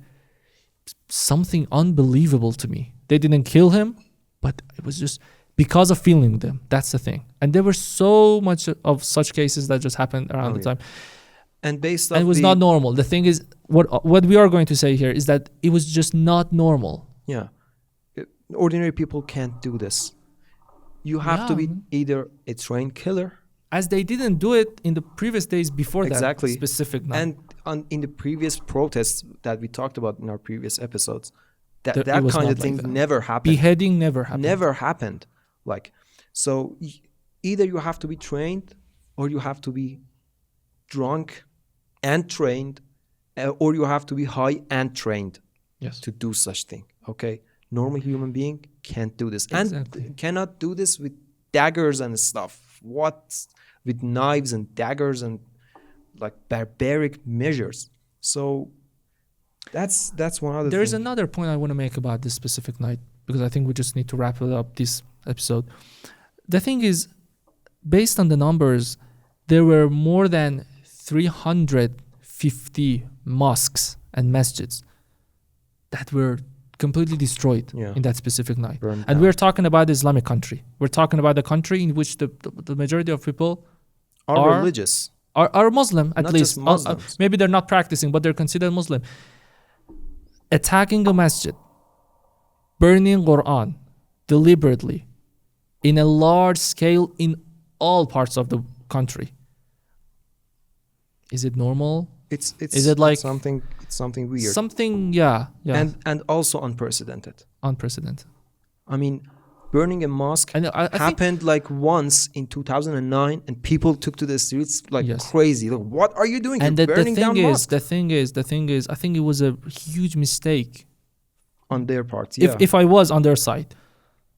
[SPEAKER 1] something unbelievable to me. They didn't kill him, but it was just because of filming them. That's the thing. And there were so much of such cases that just happened around the time.
[SPEAKER 2] And based
[SPEAKER 1] And
[SPEAKER 2] on
[SPEAKER 1] it was not normal. The thing is, what we are going to say here is that it was just not normal.
[SPEAKER 2] Yeah. Ordinary people can't do this. You have to be either a trained killer,
[SPEAKER 1] as they didn't do it in the previous days before
[SPEAKER 2] exactly,
[SPEAKER 1] that specific night.
[SPEAKER 2] And in the previous protests that we talked about in our previous episodes, that
[SPEAKER 1] It was
[SPEAKER 2] kind
[SPEAKER 1] not
[SPEAKER 2] of thing
[SPEAKER 1] like that.
[SPEAKER 2] never happened.
[SPEAKER 1] Beheading never happened.
[SPEAKER 2] Never happened. So either you have to be trained, or you have to be drunk and trained, or you have to be high and trained to do such thing. Okay, normal human being can't do this,
[SPEAKER 1] Exactly.
[SPEAKER 2] and cannot do this with daggers and stuff. What with knives and daggers and barbaric measures. So that's one other.
[SPEAKER 1] There's
[SPEAKER 2] thing.
[SPEAKER 1] another point I want to make about this specific night, because I think we just need to wrap it up this episode. The thing is, based on the numbers, there were more than 350 mosques and masjids that were completely destroyed in that specific night.
[SPEAKER 2] Burned
[SPEAKER 1] and
[SPEAKER 2] down.
[SPEAKER 1] we're talking about the Islamic country. We're talking about the country in which the majority of people
[SPEAKER 2] are religious.
[SPEAKER 1] Are Muslim, at
[SPEAKER 2] Not
[SPEAKER 1] least.
[SPEAKER 2] just Muslims.
[SPEAKER 1] Maybe they're not practicing, but they're considered Muslim. Attacking a masjid, burning Quran deliberately in a large scale in all parts of the country. Is it normal?
[SPEAKER 2] Is
[SPEAKER 1] it like
[SPEAKER 2] something weird?
[SPEAKER 1] Something, yeah.
[SPEAKER 2] And also unprecedented.
[SPEAKER 1] Unprecedented.
[SPEAKER 2] I mean, burning a mosque
[SPEAKER 1] I
[SPEAKER 2] happened once in 2009, and people took to the streets
[SPEAKER 1] Yes.
[SPEAKER 2] crazy. What are you doing?
[SPEAKER 1] And
[SPEAKER 2] You're
[SPEAKER 1] the
[SPEAKER 2] burning down
[SPEAKER 1] thing
[SPEAKER 2] mosques.
[SPEAKER 1] the thing is, I think it was a huge mistake
[SPEAKER 2] On their part, yeah.
[SPEAKER 1] if I was on their side.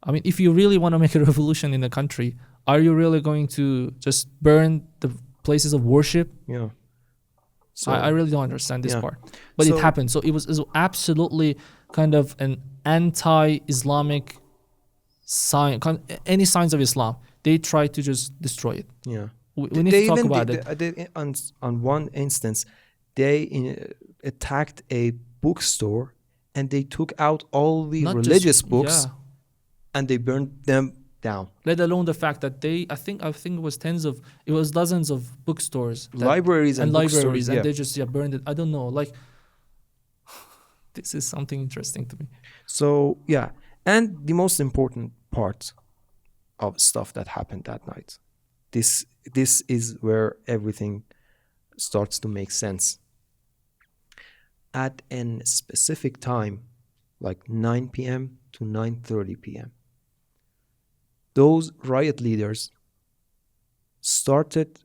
[SPEAKER 1] I mean, if you really want to make a revolution in the country, are you really going to just burn the places of worship?
[SPEAKER 2] Yeah. So
[SPEAKER 1] I really don't understand this
[SPEAKER 2] yeah.
[SPEAKER 1] part. But
[SPEAKER 2] So-
[SPEAKER 1] it happened. So it was absolutely kind of an anti-Islamic sign, any signs of Islam. They tried to just destroy it.
[SPEAKER 2] yeah.
[SPEAKER 1] We need to talk
[SPEAKER 2] even
[SPEAKER 1] about
[SPEAKER 2] did-
[SPEAKER 1] it.
[SPEAKER 2] on one instance, They attacked a bookstore and they took out all the
[SPEAKER 1] Not
[SPEAKER 2] religious
[SPEAKER 1] just,
[SPEAKER 2] books
[SPEAKER 1] yeah.
[SPEAKER 2] and they burned them down.
[SPEAKER 1] Let alone the fact that I think it was it was dozens of bookstores
[SPEAKER 2] Libraries and bookstores,
[SPEAKER 1] libraries, and
[SPEAKER 2] yeah.
[SPEAKER 1] they just burned it. I don't know, like this is something interesting to me.
[SPEAKER 2] So yeah, and the most important part of stuff that happened that night. This is where everything starts to make sense. At a specific time, like 9 p.m. to 9:30 p.m., those riot leaders started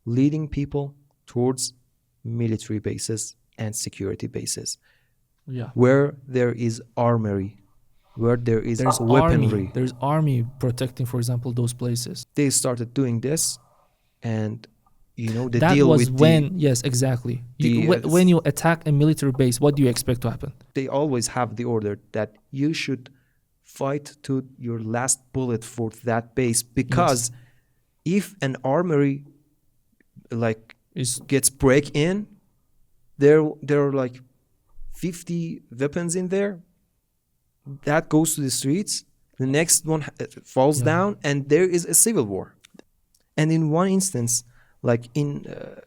[SPEAKER 2] leading people towards military bases and security bases
[SPEAKER 1] Yeah,
[SPEAKER 2] where there is armory, where there is
[SPEAKER 1] there's
[SPEAKER 2] weaponry.
[SPEAKER 1] there's army protecting, for example, those places.
[SPEAKER 2] They started doing this, and the
[SPEAKER 1] That
[SPEAKER 2] deal
[SPEAKER 1] was
[SPEAKER 2] with
[SPEAKER 1] when, yes, exactly. When you attack a military base, what do you expect to happen?
[SPEAKER 2] they always have the order that you should fight to your last bullet for that base, because if an armory like
[SPEAKER 1] Is
[SPEAKER 2] gets break in, there are like 50 weapons in there. That goes to the streets. The next one falls down, and there is a civil war. And in one instance, like in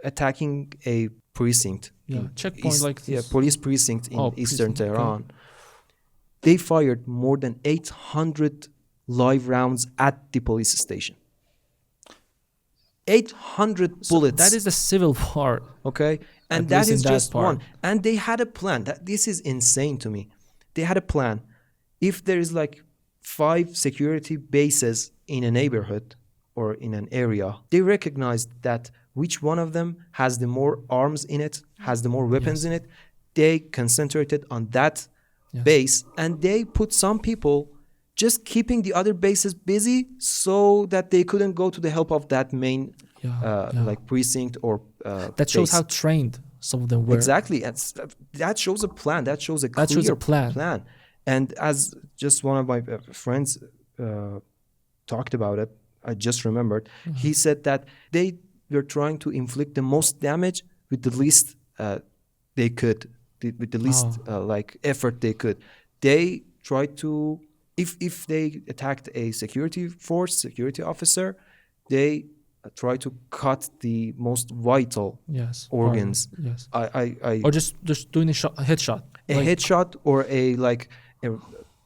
[SPEAKER 2] attacking a precinct,
[SPEAKER 1] checkpoint like this.
[SPEAKER 2] police precinct in eastern
[SPEAKER 1] precinct, okay.
[SPEAKER 2] Tehran, they fired more than 800 live rounds at the police station. 800 bullets.
[SPEAKER 1] That is the civil war.
[SPEAKER 2] Okay, and
[SPEAKER 1] At
[SPEAKER 2] that
[SPEAKER 1] least in
[SPEAKER 2] is
[SPEAKER 1] that
[SPEAKER 2] just
[SPEAKER 1] part.
[SPEAKER 2] one. And they had a plan. This is insane to me. They had a plan. If there is like 5 security bases in a neighborhood or in an area, they recognized that which one of them has the more arms in it, has the more weapons in it. They concentrated on that base, and they put some people just keeping the other bases busy so that they couldn't go to the help of that main like precinct or
[SPEAKER 1] that shows
[SPEAKER 2] base.
[SPEAKER 1] how trained some of them were.
[SPEAKER 2] Exactly. And that shows a plan. That shows a clear plan. And as just one of my friends talked about it, I just remembered, he said that they were trying to inflict the most damage with the least they could, with the least like effort they could. They tried to, if they attacked a security officer, they try to cut the most vital organs.
[SPEAKER 1] Or just doing a headshot.
[SPEAKER 2] A headshot or a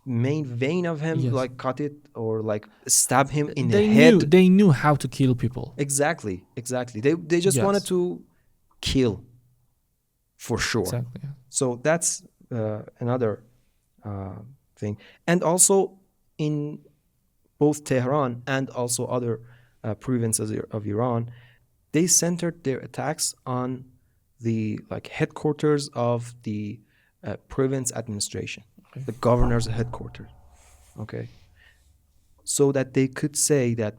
[SPEAKER 2] main vein of him, like cut it or like stab him in the head.
[SPEAKER 1] They knew how to kill people.
[SPEAKER 2] Exactly. They just wanted to kill, for sure.
[SPEAKER 1] Exactly. Yeah.
[SPEAKER 2] So that's another thing. And also in both Tehran and also other provinces of Iran, they centered their attacks on the headquarters of the province administration, the governor's headquarters. Okay, so that they could say that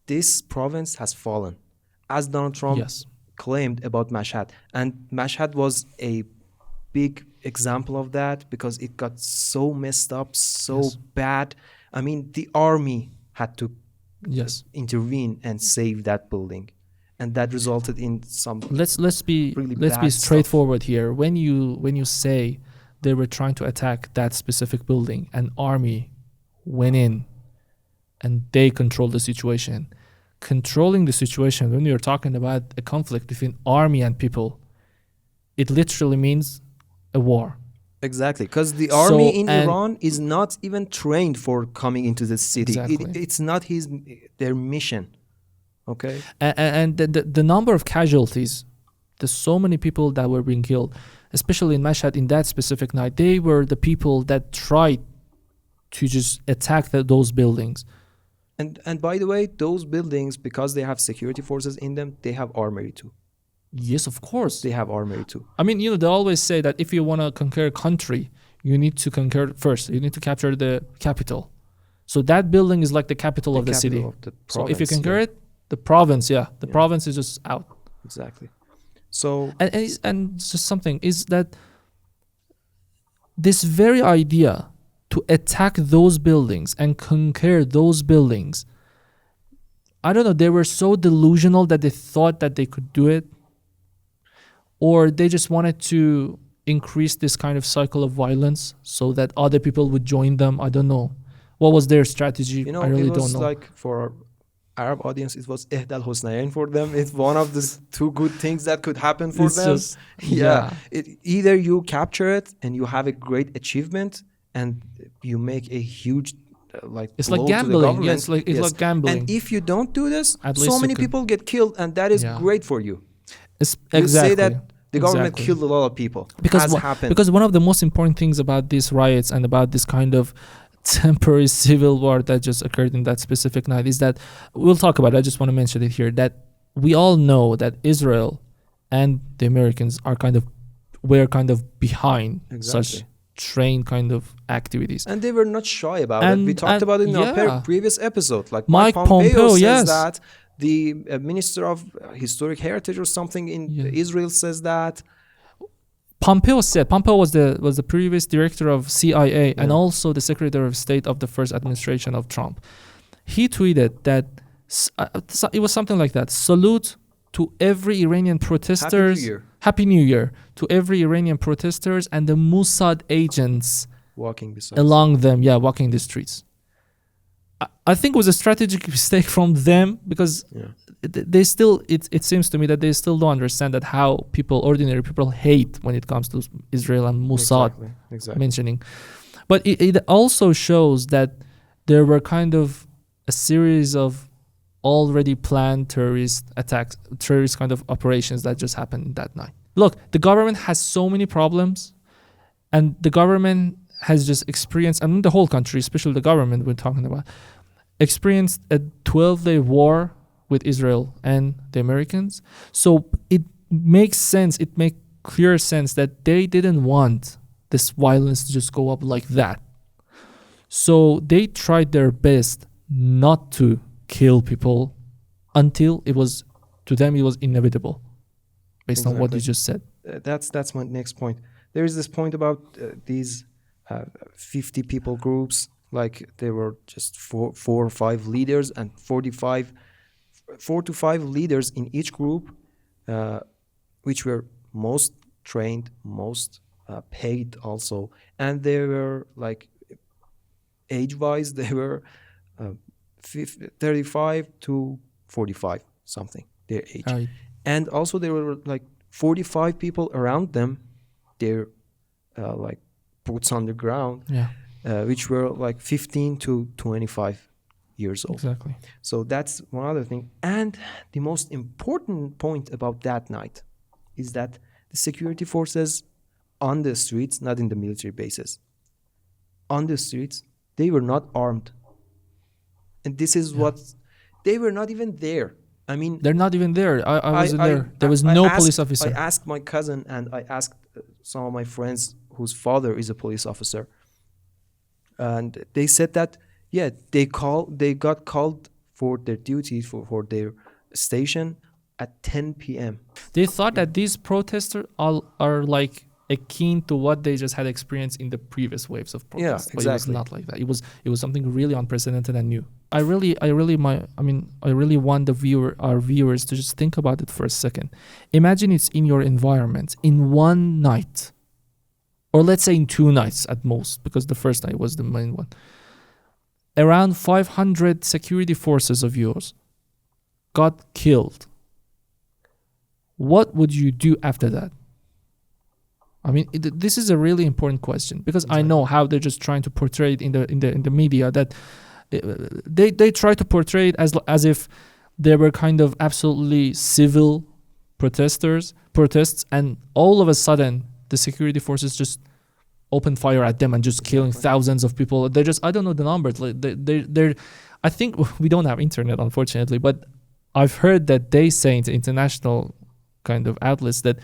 [SPEAKER 2] this province has fallen, as Donald Trump claimed about Mashhad. And Mashhad was a big example of that because it got so messed up, so bad. I mean, the army had to intervene and save that building, and that resulted in some.
[SPEAKER 1] Let's be straightforward here. When you say they were trying to attack that specific building, an army went in and they controlled the situation. Controlling the situation, when you're talking about a conflict between army and people, it literally means a war.
[SPEAKER 2] Exactly, because the army in Iran is not even trained for coming into the city.
[SPEAKER 1] Exactly.
[SPEAKER 2] It's not their mission. Okay,
[SPEAKER 1] and the number of casualties, there's so many people that were being killed, especially in Mashhad in that specific night. They were the people that tried to just attack those buildings.
[SPEAKER 2] And by the way, those buildings, because they have security forces in them, they have armory too.
[SPEAKER 1] Yes, of course.
[SPEAKER 2] They have armory too.
[SPEAKER 1] I mean, they always say that if you want to conquer a country, you need to conquer first. You need to capture the capital. So that building is like the capital of the city.
[SPEAKER 2] Of the province,
[SPEAKER 1] so if you conquer it, the province, the province is just out.
[SPEAKER 2] Exactly. So
[SPEAKER 1] and just something is that this very idea to attack those buildings and conquer those buildings, I don't know, they were so delusional that they thought that they could do it. or they just wanted to increase this kind of cycle of violence so that other people would join them. I don't know. What was their strategy?
[SPEAKER 2] You know,
[SPEAKER 1] I really
[SPEAKER 2] it was
[SPEAKER 1] don't know.
[SPEAKER 2] like for Arab audience, it was Ehdal Husnayn for them. It's one of the two good things that could happen for
[SPEAKER 1] It's
[SPEAKER 2] them.
[SPEAKER 1] just,
[SPEAKER 2] Yeah. Either you capture it and you have a great achievement and you make a huge like
[SPEAKER 1] It's
[SPEAKER 2] blow
[SPEAKER 1] like
[SPEAKER 2] to the
[SPEAKER 1] gambling.
[SPEAKER 2] government.
[SPEAKER 1] Yeah, it's like
[SPEAKER 2] Yes.
[SPEAKER 1] gambling.
[SPEAKER 2] And if you don't do this,
[SPEAKER 1] At
[SPEAKER 2] so
[SPEAKER 1] least you
[SPEAKER 2] many
[SPEAKER 1] could-
[SPEAKER 2] people get killed, and that is
[SPEAKER 1] Yeah.
[SPEAKER 2] great for you.
[SPEAKER 1] It's
[SPEAKER 2] You
[SPEAKER 1] exactly
[SPEAKER 2] say that the government
[SPEAKER 1] exactly.
[SPEAKER 2] killed a lot of people.
[SPEAKER 1] because
[SPEAKER 2] as
[SPEAKER 1] wha-
[SPEAKER 2] happened.
[SPEAKER 1] because one of the most important things about these riots and about this kind of temporary civil war that just occurred in that specific night is that we'll talk about it. I just want to mention it here that we all know that Israel and the Americans are were kind of behind such
[SPEAKER 2] Exactly.
[SPEAKER 1] trained kind of activities.
[SPEAKER 2] And they were not shy about it. We talked about it in our
[SPEAKER 1] yeah.
[SPEAKER 2] previous episode. Like
[SPEAKER 1] Mike
[SPEAKER 2] Mike Pompeo says
[SPEAKER 1] yes.
[SPEAKER 2] that. The Minister of Historic Heritage or something in
[SPEAKER 1] Yeah.
[SPEAKER 2] Israel says that.
[SPEAKER 1] Pompeo was the previous director of CIA and
[SPEAKER 2] Yeah.
[SPEAKER 1] also the Secretary of State of the first administration of Trump. He tweeted that it was something like that. Salute to every Iranian protesters.
[SPEAKER 2] Happy New Year.
[SPEAKER 1] Happy New Year to every Iranian protesters and the Mossad agents
[SPEAKER 2] Walking beside.
[SPEAKER 1] along them, walking the streets. I think it was a strategic mistake from them because
[SPEAKER 2] Yeah.
[SPEAKER 1] they still, it seems to me that they still don't understand that how ordinary people hate when it comes to Israel and Mossad
[SPEAKER 2] Exactly.
[SPEAKER 1] mentioning. But it also shows that there were kind of a series of already planned terrorist attacks, terrorist kind of operations that just happened that night. Look, the government has so many problems, and the government has just experienced, I mean the whole country, especially the government we're talking about, experienced a 12-day war with Israel and the Americans. So it makes sense, it makes clear sense that they didn't want this violence to just go up like that. So they tried their best not to kill people until to them it was inevitable, based on what you
[SPEAKER 2] Exactly.
[SPEAKER 1] just said.
[SPEAKER 2] That's my next point. There is this point about these 50 people groups. Like there were just four or five leaders and 4 to 5 leaders in each group, which were most trained, most paid also, and they were like age-wise they were 35 to 45 something their age.
[SPEAKER 1] Right.
[SPEAKER 2] And also there were like 45 people around them, their like boots on the ground,
[SPEAKER 1] Yeah,
[SPEAKER 2] which were like 15 to 25 years old.
[SPEAKER 1] exactly.
[SPEAKER 2] So that's one other thing. And the most important point about that night is that the security forces on the streets, not in the military bases, on the streets, they were not armed. And this is what, they were not even there. I mean,
[SPEAKER 1] They're not even there. I wasn't there. There was
[SPEAKER 2] I
[SPEAKER 1] no
[SPEAKER 2] asked-
[SPEAKER 1] police officer.
[SPEAKER 2] I asked my cousin and I asked some of my friends whose father is a police officer. And they said that, yeah, they got called for their duty for their station at 10 p.m.
[SPEAKER 1] They thought that these protesters are like akin to what they just had experienced in the previous waves of protests. But it was
[SPEAKER 2] exactly.
[SPEAKER 1] not like that. It was something really unprecedented and new. I really want our viewers to just think about it for a second. Imagine it's in your environment in one night, or let's say in 2 nights at most, because the first night was the main one. Around 500 security forces of yours got killed. What would you do after that? I mean, this is a really important question because I know how they're just trying to portray it in the media, that they try to portray it as if they were kind of absolutely civil protests, and all of a sudden the security forces just open fire at them and just killing thousands of people. They just, I don't know the numbers. Like they're I think we don't have internet, unfortunately, but I've heard that they say in international kind of outlets that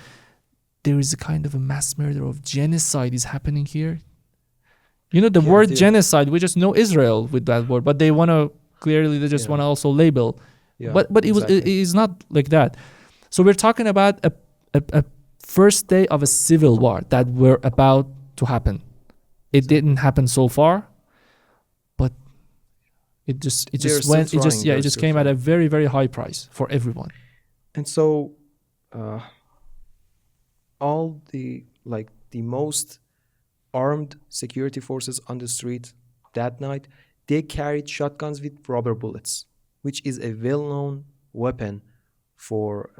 [SPEAKER 1] there is a kind of a mass murder of genocide is happening here. You know, the word genocide, we just know Israel with that word, but they want to clearly, they just want to also label.
[SPEAKER 2] Yeah,
[SPEAKER 1] But it is not like that. So we're talking about a first day of a civil war that were about to happen. It didn't happen so far, but it just came at a very, very high price for everyone.
[SPEAKER 2] And so all the most armed security forces on the street that night, they carried shotguns with rubber bullets, which is a well-known weapon for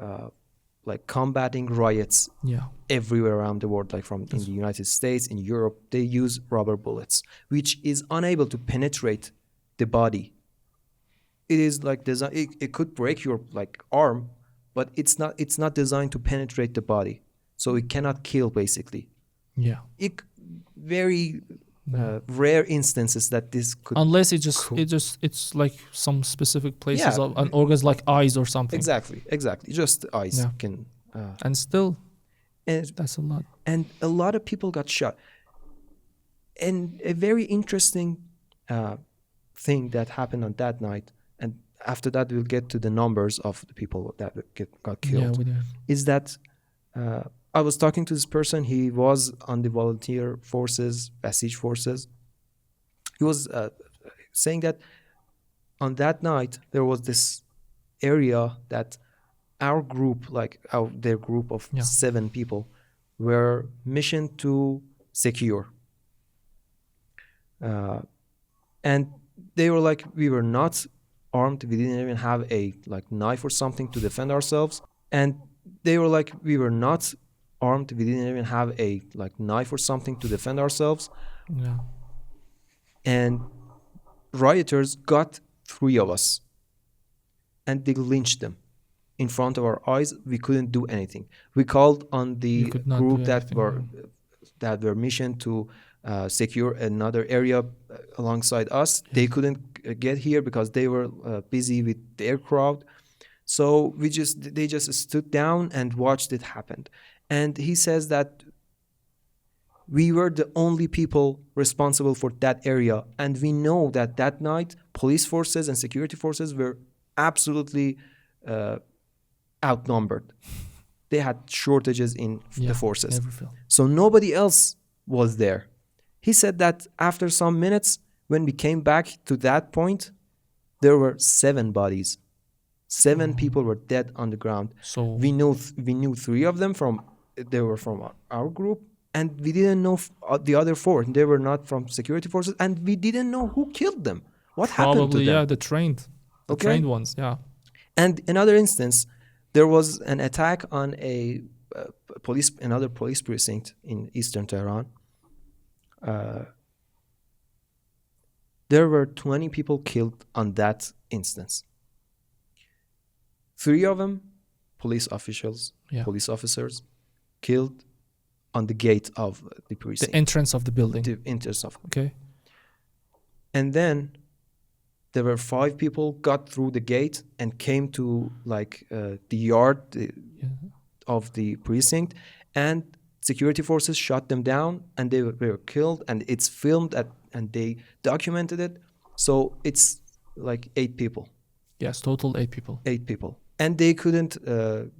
[SPEAKER 2] combating riots
[SPEAKER 1] Yeah.
[SPEAKER 2] everywhere around the world, like from in the United States, in Europe. They use rubber bullets, which is unable to penetrate the body. It is like design. It could break your arm, but it's not designed to penetrate the body, so it cannot kill basically.
[SPEAKER 1] Yeah.
[SPEAKER 2] Very rare instances that this could.
[SPEAKER 1] Unless it's like some specific places
[SPEAKER 2] Yeah.
[SPEAKER 1] of an organs like eyes or something.
[SPEAKER 2] Exactly. Just eyes
[SPEAKER 1] Yeah.
[SPEAKER 2] can.
[SPEAKER 1] And still,
[SPEAKER 2] And
[SPEAKER 1] that's a lot.
[SPEAKER 2] and a lot of people got shot. And a very interesting thing that happened on that night, and after that we'll get to the numbers of the people that got
[SPEAKER 1] Yeah,
[SPEAKER 2] killed,
[SPEAKER 1] we do.
[SPEAKER 2] is that I was talking to this person. He was on the volunteer forces, Basij forces. He was saying that on that night there was this area that our group, their group of 7 people, were missioned to secure. And they were like, we were not armed. We didn't even have a knife or something to defend ourselves. And they were like, we were not armed. We didn't even have a knife or something to defend ourselves.
[SPEAKER 1] Yeah.
[SPEAKER 2] And rioters got 3 of us, and they lynched them in front of our eyes. We couldn't do anything. We called on the group that were missioned to secure another area alongside us. They couldn't get here because they were busy with their crowd. So they just stood down and watched it happen. And he says that we were the only people responsible for that area. And we know that that night, police forces and security forces were absolutely outnumbered. They had shortages in the forces. So nobody else was there. He said that after some minutes, when we came back to that point, there were 7 bodies. 7 people were dead on the ground.
[SPEAKER 1] So
[SPEAKER 2] we knew 3 of them they were from our group, and we didn't know the other 4. They were not from security forces, and we didn't know who killed them. What happened to them?
[SPEAKER 1] Probably, the trained ones, yeah.
[SPEAKER 2] And another instance, there was an attack on another police precinct in eastern Tehran. There were 20 people killed on that instance. 3 of them, police officers, killed on the gate of the precinct.
[SPEAKER 1] The entrance of the building. Okay.
[SPEAKER 2] And then there were 5 people got through the gate and came to the yard of the precinct, and security forces shot them down, and they were killed, and it's filmed and they documented it. So it's 8 people.
[SPEAKER 1] Yes, total 8 people.
[SPEAKER 2] 8 people. And they couldn't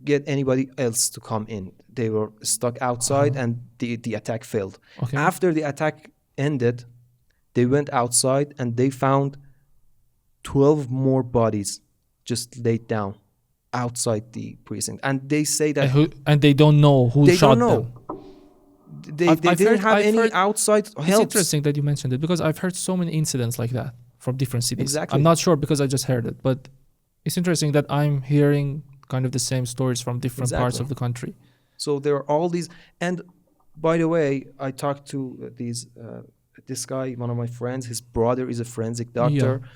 [SPEAKER 2] get anybody else to come in. They were stuck outside, and the attack failed.
[SPEAKER 1] Okay.
[SPEAKER 2] After the attack ended, they went outside and they found 12 more bodies just laid down outside the precinct. And they say that...
[SPEAKER 1] And they don't know who shot them.
[SPEAKER 2] They don't know. They didn't have any outside help.
[SPEAKER 1] It's interesting that you mentioned it, because I've heard so many incidents like that from different cities.
[SPEAKER 2] Exactly.
[SPEAKER 1] I'm not sure because I just heard it, but it's interesting that I'm hearing kind of the same stories from different parts of the country.
[SPEAKER 2] So there are all these... And by the way, I talked to this guy, one of my friends. His brother is a forensic doctor. Yeah.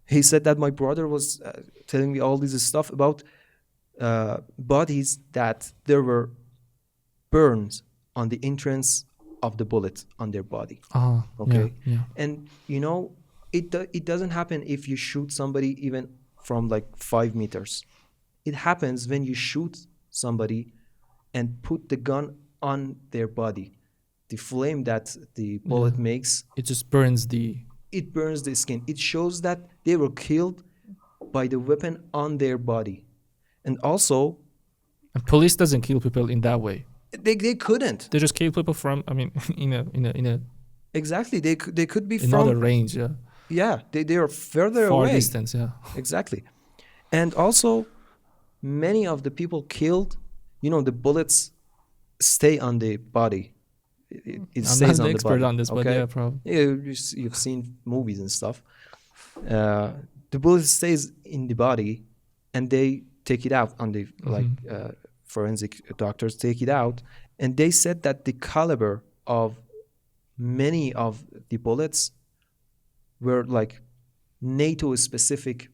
[SPEAKER 2] He said that my brother was telling me all this stuff about bodies that there were burns on the entrance of the bullet on their body. Okay.
[SPEAKER 1] Yeah.
[SPEAKER 2] And it doesn't happen if you shoot somebody even from 5 meters. It happens when you shoot somebody and put the gun on their body. The flame that the bullet makes,
[SPEAKER 1] it just burns
[SPEAKER 2] it burns the skin. It shows that they were killed by the weapon on their body. And also,
[SPEAKER 1] and police doesn't kill people in that way.
[SPEAKER 2] They couldn't.
[SPEAKER 1] They just kill people from, in a
[SPEAKER 2] exactly. They could be
[SPEAKER 1] from another range. Yeah.
[SPEAKER 2] Yeah, they are further
[SPEAKER 1] away.
[SPEAKER 2] Far
[SPEAKER 1] distance. Yeah.
[SPEAKER 2] Exactly. And also, many of the people killed, the bullets stay on the body. It
[SPEAKER 1] I'm not
[SPEAKER 2] stays
[SPEAKER 1] an
[SPEAKER 2] on the
[SPEAKER 1] expert
[SPEAKER 2] body.
[SPEAKER 1] on this, but
[SPEAKER 2] Okay.
[SPEAKER 1] yeah, probably.
[SPEAKER 2] Yeah, you've seen movies and stuff. The bullet stays in the body, and they take it out on the forensic doctors take it out, and they said that the caliber of many of the bullets were like NATO specific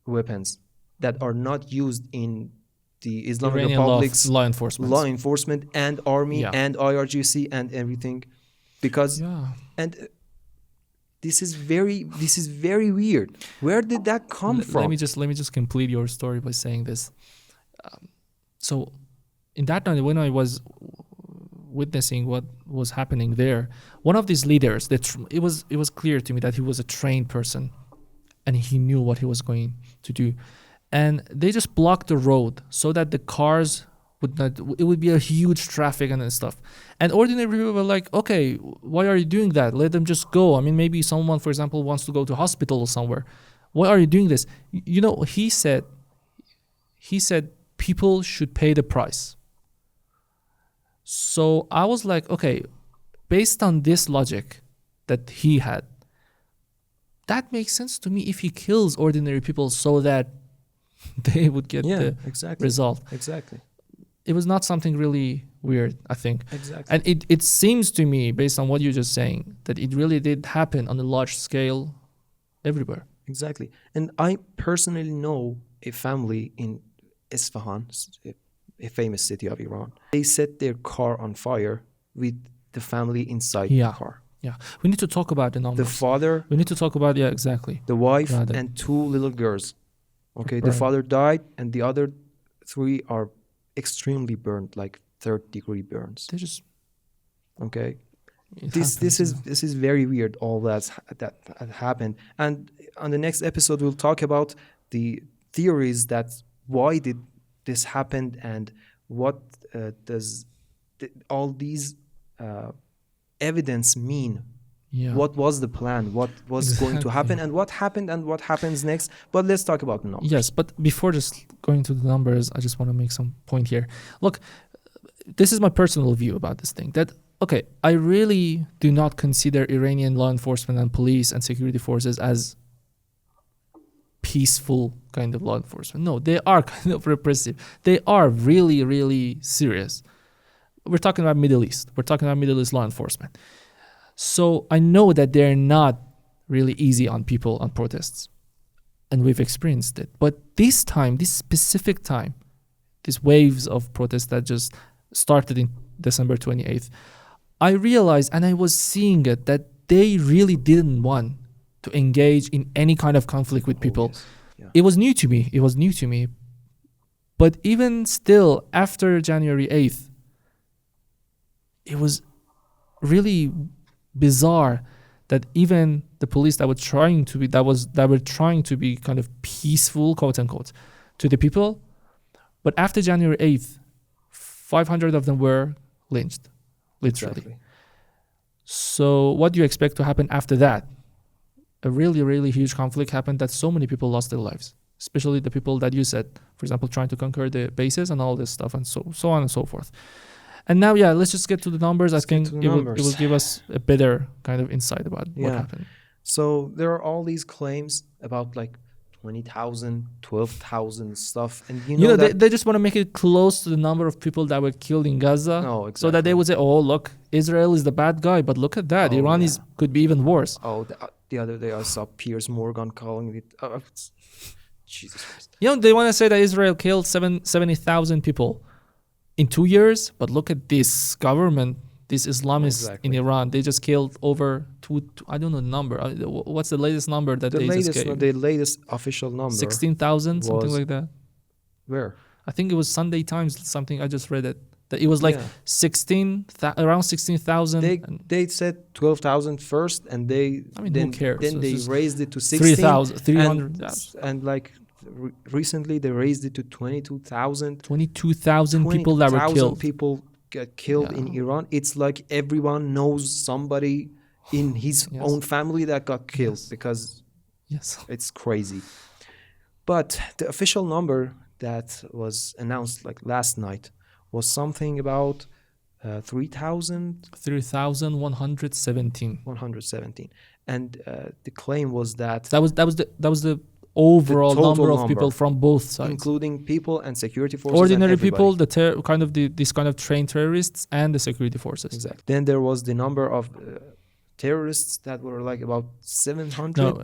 [SPEAKER 2] weapons that are not used in the Islamic
[SPEAKER 1] Iranian
[SPEAKER 2] Republic's
[SPEAKER 1] law enforcement.
[SPEAKER 2] law enforcement and army
[SPEAKER 1] Yeah.
[SPEAKER 2] and IRGC and everything, because
[SPEAKER 1] Yeah.
[SPEAKER 2] and this is very weird. Where did that come from?
[SPEAKER 1] Let me just complete your story by saying this. So, in that night when I was witnessing what was happening there, one of these leaders, it was clear to me that he was a trained person, and he knew what he was going to do, and they just blocked the road so that the cars would not. It would be a huge traffic and stuff. And ordinary people were like, okay, why are you doing that? Let them just go. I mean, maybe someone, for example, wants to go to hospital or somewhere. Why are you doing this? You know, he said people should pay the price. So I was like, okay, based on this logic that he had, that makes sense to me if he kills ordinary people so that they would get the result.
[SPEAKER 2] Exactly.
[SPEAKER 1] It was not something really weird, I think.
[SPEAKER 2] Exactly.
[SPEAKER 1] And it seems to me, based on what you're just saying, that it really did happen on a large scale everywhere.
[SPEAKER 2] Exactly. And I personally know a family in Isfahan, a famous city of Iran. They set their car on fire with the family inside the car.
[SPEAKER 1] Yeah. We need to talk about the numbers.
[SPEAKER 2] The father,
[SPEAKER 1] we need to talk about, exactly.
[SPEAKER 2] The wife, and two little girls. Okay, the father died, and the other three are extremely burned, like third-degree burns.
[SPEAKER 1] They just
[SPEAKER 2] This is very weird. All that happened, and on the next episode we'll talk about the theories that why did this happen, and what does all these evidence mean. What was the plan? What was going to happen, and what happened, and what happens next? But let's talk about the numbers.
[SPEAKER 1] Yes, but before just going to the numbers, I just want to make some point here. Look, this is my personal view about this thing. That, okay, I really do not consider Iranian law enforcement and police and security forces as peaceful kind of law enforcement. No, they are kind of repressive. They are really, really serious. We're talking about Middle East. We're talking about Middle East law enforcement. So I know that they're not really easy on people on protests, and we've experienced it. But this time, this specific time, these waves of protests that just started in December 28th, I realized, and I was seeing it, that they really didn't want to engage in any kind of conflict with people.
[SPEAKER 2] Yes. Yeah.
[SPEAKER 1] It was new to me. But even still, after January 8th, it was really bizarre that even the police that were trying to be kind of peaceful, quote unquote, to the people, but after January 8th, 500 of them were lynched, literally.
[SPEAKER 2] Exactly.
[SPEAKER 1] So what do you expect to happen after that? A really, really huge conflict happened that so many people lost their lives, especially the people that you said, for example, trying to conquer the bases and all this stuff, and so on and so forth. And now, let's just get to the numbers. I think it will give us a better kind of insight about what happened.
[SPEAKER 2] So there are all these claims about like 20,000, 12,000 stuff. And you know that
[SPEAKER 1] they just want to make it close to the number of people that were killed in Gaza.
[SPEAKER 2] No, exactly.
[SPEAKER 1] So that they would say, oh, look, Israel is the bad guy. But look at that. Iran could be even worse.
[SPEAKER 2] Oh, the other day I saw Piers Morgan calling it. Jesus Christ.
[SPEAKER 1] They want to say that Israel killed 70,000 people in 2 years, but look at this government, these Islamists in Iran. They just killed over I don't know the number. What's the latest number that they just gave?
[SPEAKER 2] The latest official number.
[SPEAKER 1] 16,000, something like that.
[SPEAKER 2] Where?
[SPEAKER 1] I think it was Sunday Times, something. I just read it. That it was like around 16,000.
[SPEAKER 2] They said 12,000 first, and
[SPEAKER 1] who cares?
[SPEAKER 2] Then they raised it to 16,000.
[SPEAKER 1] 300.
[SPEAKER 2] And like recently they raised it to 22,000.
[SPEAKER 1] 22,000 people that were killed.
[SPEAKER 2] People get killed in Iran. It's like everyone knows somebody in his own family that got killed because it's crazy. But the official number that was announced like last night was something about 3,117.
[SPEAKER 1] 3,117.
[SPEAKER 2] And the claim was that
[SPEAKER 1] That was the overall
[SPEAKER 2] total
[SPEAKER 1] number of
[SPEAKER 2] number,
[SPEAKER 1] people from both sides.
[SPEAKER 2] including people and security forces,
[SPEAKER 1] Ordinary
[SPEAKER 2] and everybody.
[SPEAKER 1] people, this kind of trained terrorists, and the security forces.
[SPEAKER 2] Exactly. Then there was the number of terrorists that were like about 700.
[SPEAKER 1] No,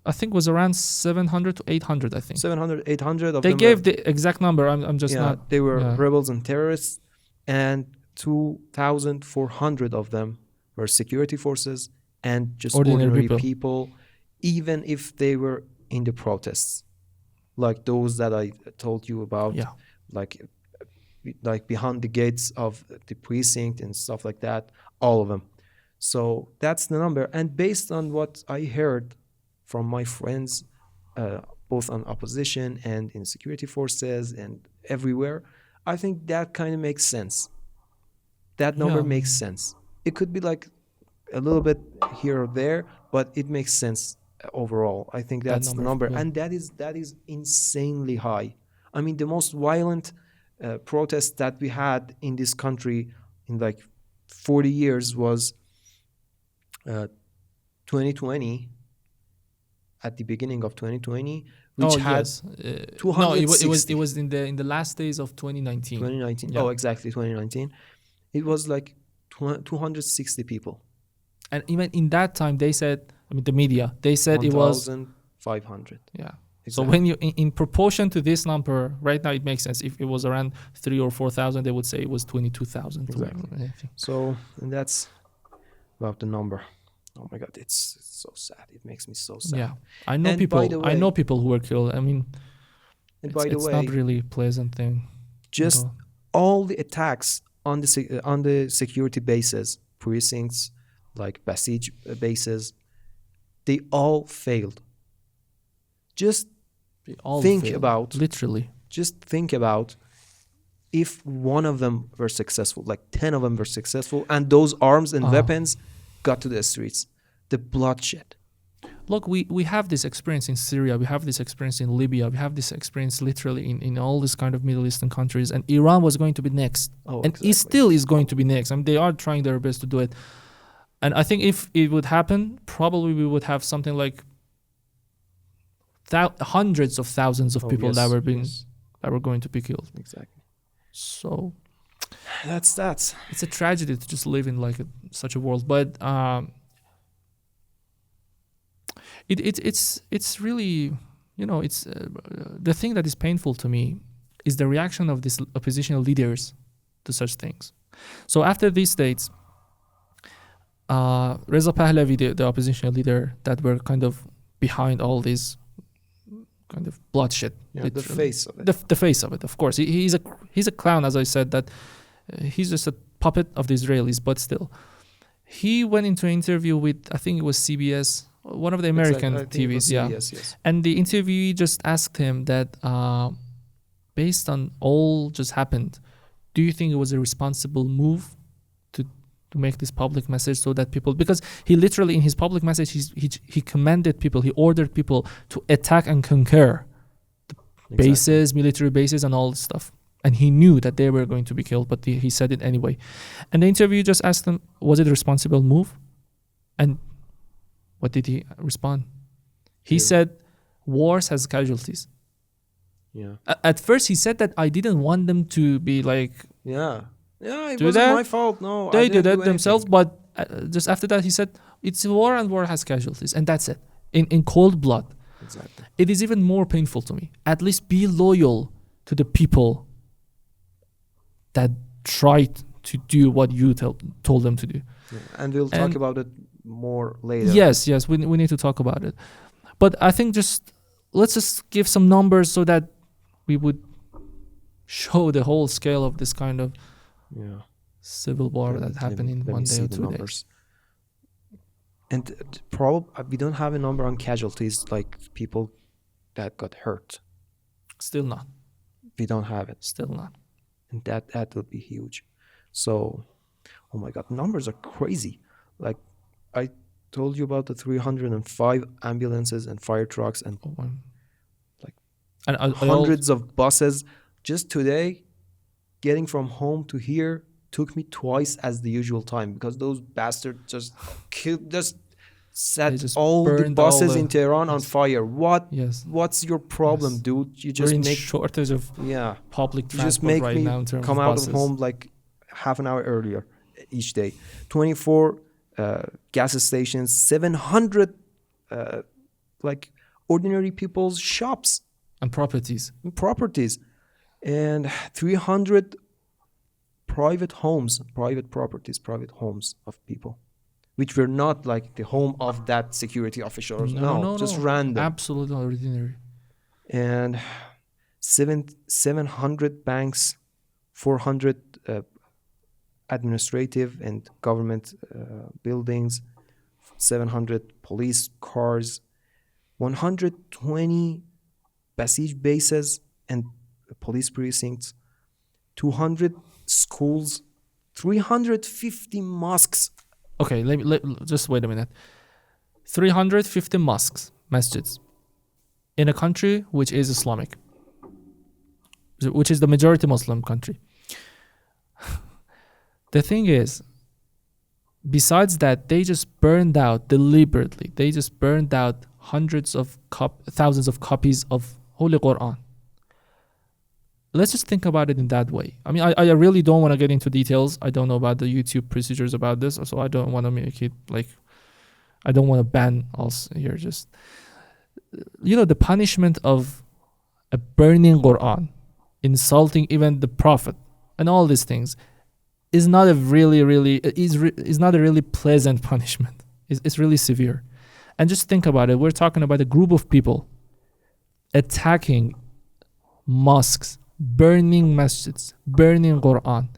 [SPEAKER 1] I think it was around 700 to 800. I think
[SPEAKER 2] 700, 800 of
[SPEAKER 1] they
[SPEAKER 2] them
[SPEAKER 1] gave
[SPEAKER 2] were,
[SPEAKER 1] the exact number. I'm just
[SPEAKER 2] yeah,
[SPEAKER 1] not.
[SPEAKER 2] they were
[SPEAKER 1] yeah.
[SPEAKER 2] rebels and terrorists, and 2,400 of them were security forces and just ordinary people, even if they were in the protests, like those that I told you about,
[SPEAKER 1] Yeah.
[SPEAKER 2] like behind the gates of the precinct and stuff like that, all of them. So that's the number. And based on what I heard from my friends, both on opposition and in security forces and everywhere, I think that kind of makes sense. That number makes sense. It could be like a little bit here or there, but it makes sense overall. I think that's the number. And that is insanely high. I mean, the most violent protest that we had in this country in like 40 years was 2020, at the beginning of 2020, which had 260.
[SPEAKER 1] It was in the last days of 2019.
[SPEAKER 2] 2019. Yeah. Oh, exactly, 2019. It was like 260 people.
[SPEAKER 1] And even in that time, they said, I mean, the media, they said
[SPEAKER 2] 1,
[SPEAKER 1] it was
[SPEAKER 2] 1,500.
[SPEAKER 1] Yeah.
[SPEAKER 2] Exactly.
[SPEAKER 1] So when you, in proportion to this number, right now it makes sense. If it was around 3,000 or 4,000, they would say it was 22,000.
[SPEAKER 2] Exactly. So, and that's about the number. Oh my God, it's so sad. It makes me so sad.
[SPEAKER 1] Yeah, I know people. I know people who were killed. I mean, it's not really a pleasant thing.
[SPEAKER 2] Just all the attacks on the security bases, precincts, like Basij bases, they all failed. Just think about,
[SPEAKER 1] literally.
[SPEAKER 2] Just think about if one of them were successful, like 10 of them were successful, and those arms and weapons got to the streets, the bloodshed.
[SPEAKER 1] Look, we have this experience in Syria, we have this experience in Libya, we have this experience literally in all these kind of Middle Eastern countries, and Iran was going to be next. And exactly. It still is going to be next. I mean, they are trying their best to do it. And I think if it would happen, probably we would have something like hundreds of thousands of people that were going to be killed.
[SPEAKER 2] Exactly.
[SPEAKER 1] So
[SPEAKER 2] that's
[SPEAKER 1] it's a tragedy to just live in like such a world. But it's really, you know, it's the thing that is painful to me is the reaction of these oppositional leaders to such things. So after these dates, Reza Pahlavi, the oppositional leader that were kind of behind all these kind of bloodshed,
[SPEAKER 2] the face of it.
[SPEAKER 1] The face of it, of course. He's a clown, as I said. That he's just a puppet of the Israelis, but still, he went into an interview with, I think it was CBS, one of the American TVs,
[SPEAKER 2] CBS, yes.
[SPEAKER 1] And the interviewee just asked him that, based on all just happened, do you think it was a responsible move to make this public message so that people, because he literally in his public message he commanded people, he ordered people to attack and conquer the bases, military bases, and all this stuff, and he knew that they were going to be killed, but he said it anyway. And the interview just asked him, was it a responsible move? And what did he respond? He said, wars has casualties. At first he said that I didn't want them to be like, it wasn't my fault. No, they did it themselves. But just after that, he said, it's war and war has casualties. And that's it. In cold blood.
[SPEAKER 2] Exactly.
[SPEAKER 1] It is even more painful to me. At least be loyal to the people that tried to do what you told them to do.
[SPEAKER 2] And we'll talk about it more later.
[SPEAKER 1] Yes, we need to talk about it. But I think let's just give some numbers so that we would show the whole scale of this kind of civil war that happened in 1 day or 2 days.
[SPEAKER 2] And probably we don't have a number on casualties, like people that got hurt.
[SPEAKER 1] Still not.
[SPEAKER 2] We don't have it.
[SPEAKER 1] Still not.
[SPEAKER 2] And that would be huge. So, oh my God, numbers are crazy. Like I told you about the 305 ambulances and fire trucks and hundreds of buses just today, getting from home to here took me twice as the usual time because those bastards just killed, just
[SPEAKER 1] They
[SPEAKER 2] set
[SPEAKER 1] just
[SPEAKER 2] all the
[SPEAKER 1] burned all
[SPEAKER 2] buses
[SPEAKER 1] the-
[SPEAKER 2] in Tehran on
[SPEAKER 1] yes.
[SPEAKER 2] fire.
[SPEAKER 1] Yes.
[SPEAKER 2] What's your problem,
[SPEAKER 1] Yes.
[SPEAKER 2] dude? You
[SPEAKER 1] We're
[SPEAKER 2] just
[SPEAKER 1] in
[SPEAKER 2] make
[SPEAKER 1] shortage of
[SPEAKER 2] yeah.
[SPEAKER 1] public
[SPEAKER 2] You just
[SPEAKER 1] transport
[SPEAKER 2] make
[SPEAKER 1] right
[SPEAKER 2] me
[SPEAKER 1] now in terms
[SPEAKER 2] come
[SPEAKER 1] of
[SPEAKER 2] out
[SPEAKER 1] buses.
[SPEAKER 2] of home like half an hour earlier each day. 24 gas stations, 700 like ordinary people's shops
[SPEAKER 1] And properties.
[SPEAKER 2] and properties, and 300 private homes, private properties, private homes of people, which were not like the home of that security official. No, just random.
[SPEAKER 1] Absolutely ordinary.
[SPEAKER 2] And 700 banks, 400 administrative and government buildings, 700 police cars, 120 Basij bases and police precincts, 200 schools, 350 mosques.
[SPEAKER 1] Okay, just wait a minute. 350 mosques, masjids, in a country which is Islamic, which is the majority Muslim country. The thing is, besides that, they just burned out deliberately. They just burned out thousands of copies of Holy Quran. Let's just think about it in that way. I mean, I really don't want to get into details. I don't know about the YouTube procedures about this, so I don't want to make it like, I don't want to ban us here. Just, the punishment of a burning Quran, insulting even the Prophet, and all these things is not a is not a really pleasant punishment. It's really severe. And just think about it. We're talking about a group of people attacking mosques, burning masjids, burning Quran.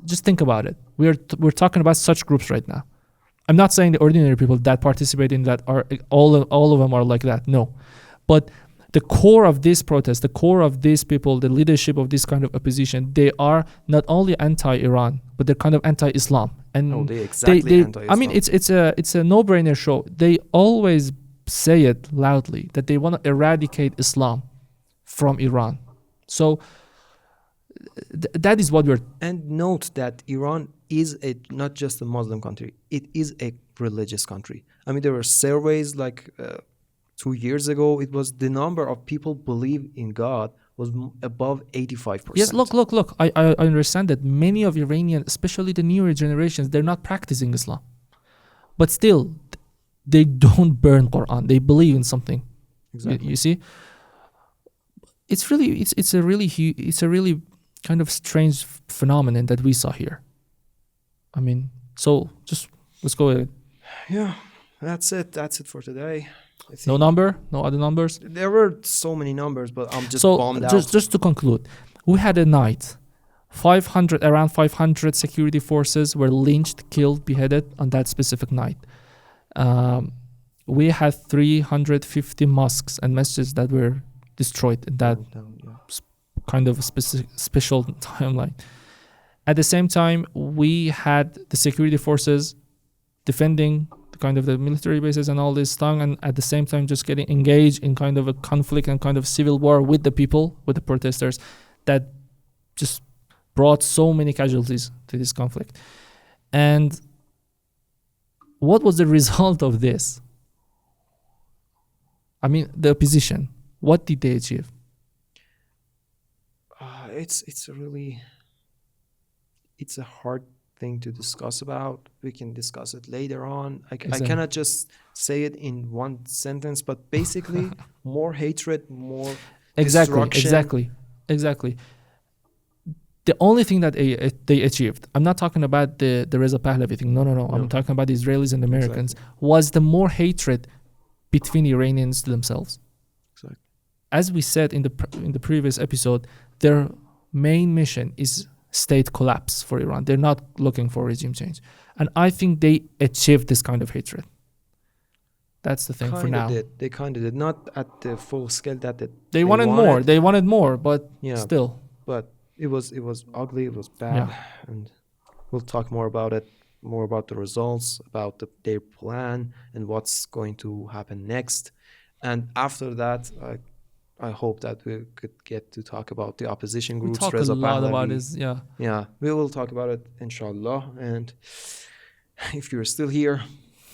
[SPEAKER 1] Just think about it. We're talking about such groups right now. I'm not saying the ordinary people that participate in that are all of them are like that. No, but the core of this protest, the core of these people, the leadership of this kind of opposition, they are not only anti-Iran, but they're kind of anti-Islam. And
[SPEAKER 2] They anti-Islam.
[SPEAKER 1] I mean, it's a no-brainer show. They always say it loudly that they want to eradicate Islam from Iran. So that is what we're.
[SPEAKER 2] And note that Iran is not just a Muslim country; it is a religious country. I mean, there were surveys like 2 years ago. It was the number of people believe in God was above 85%.
[SPEAKER 1] Yes, look. I understand that many of Iranians, especially the newer generations, they're not practicing Islam, but still, they don't burn Quran. They believe in something.
[SPEAKER 2] Exactly.
[SPEAKER 1] You see, it's a really kind of strange phenomenon that we saw here. I mean, so just let's go ahead.
[SPEAKER 2] Yeah, that's it. That's it for today.
[SPEAKER 1] No number, no other numbers.
[SPEAKER 2] There were so many numbers, but I'm just
[SPEAKER 1] So
[SPEAKER 2] bummed out.
[SPEAKER 1] just to conclude, we had a night. Around 500 security forces were lynched, killed, beheaded on that specific night. We had 350 mosques and masjids that were destroyed in that kind of special timeline. At the same time, we had the security forces defending kind of the military bases and all this stuff, and at the same time just getting engaged in kind of a conflict and kind of civil war with the people, with the protesters, that just brought so many casualties to this conflict. And what was the result of this? I mean, the opposition, what did they achieve?
[SPEAKER 2] It's a hard thing to discuss about. We can discuss it later on. I
[SPEAKER 1] Exactly.
[SPEAKER 2] cannot just say it in one sentence, but basically more hatred, more destruction.
[SPEAKER 1] Exactly. The only thing that they achieved, I'm not talking about the Reza Pahlavi thing. No. I'm talking about the Israelis and Americans.
[SPEAKER 2] Exactly.
[SPEAKER 1] Was the more hatred between Iranians themselves.
[SPEAKER 2] Exactly.
[SPEAKER 1] As we said in the previous episode, their main mission is state collapse for Iran. They're not looking for regime change. And I think they achieved this kind of hatred. That's the thing for now.
[SPEAKER 2] They kind of did. Not at the full scale that
[SPEAKER 1] They wanted more. They wanted more, but still.
[SPEAKER 2] But it was ugly. It was bad.
[SPEAKER 1] Yeah.
[SPEAKER 2] And we'll talk more about it, more about the results, about their plan and what's going to happen next. And after that, I hope that we could get to talk about the opposition
[SPEAKER 1] We
[SPEAKER 2] groups.
[SPEAKER 1] talk a
[SPEAKER 2] Reza
[SPEAKER 1] lot about
[SPEAKER 2] Pahlavi.
[SPEAKER 1] this. Yeah.
[SPEAKER 2] Yeah, we will talk about it, inshallah. And if you're still here,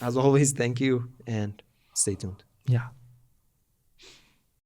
[SPEAKER 2] as always, thank you and stay tuned.
[SPEAKER 1] Yeah.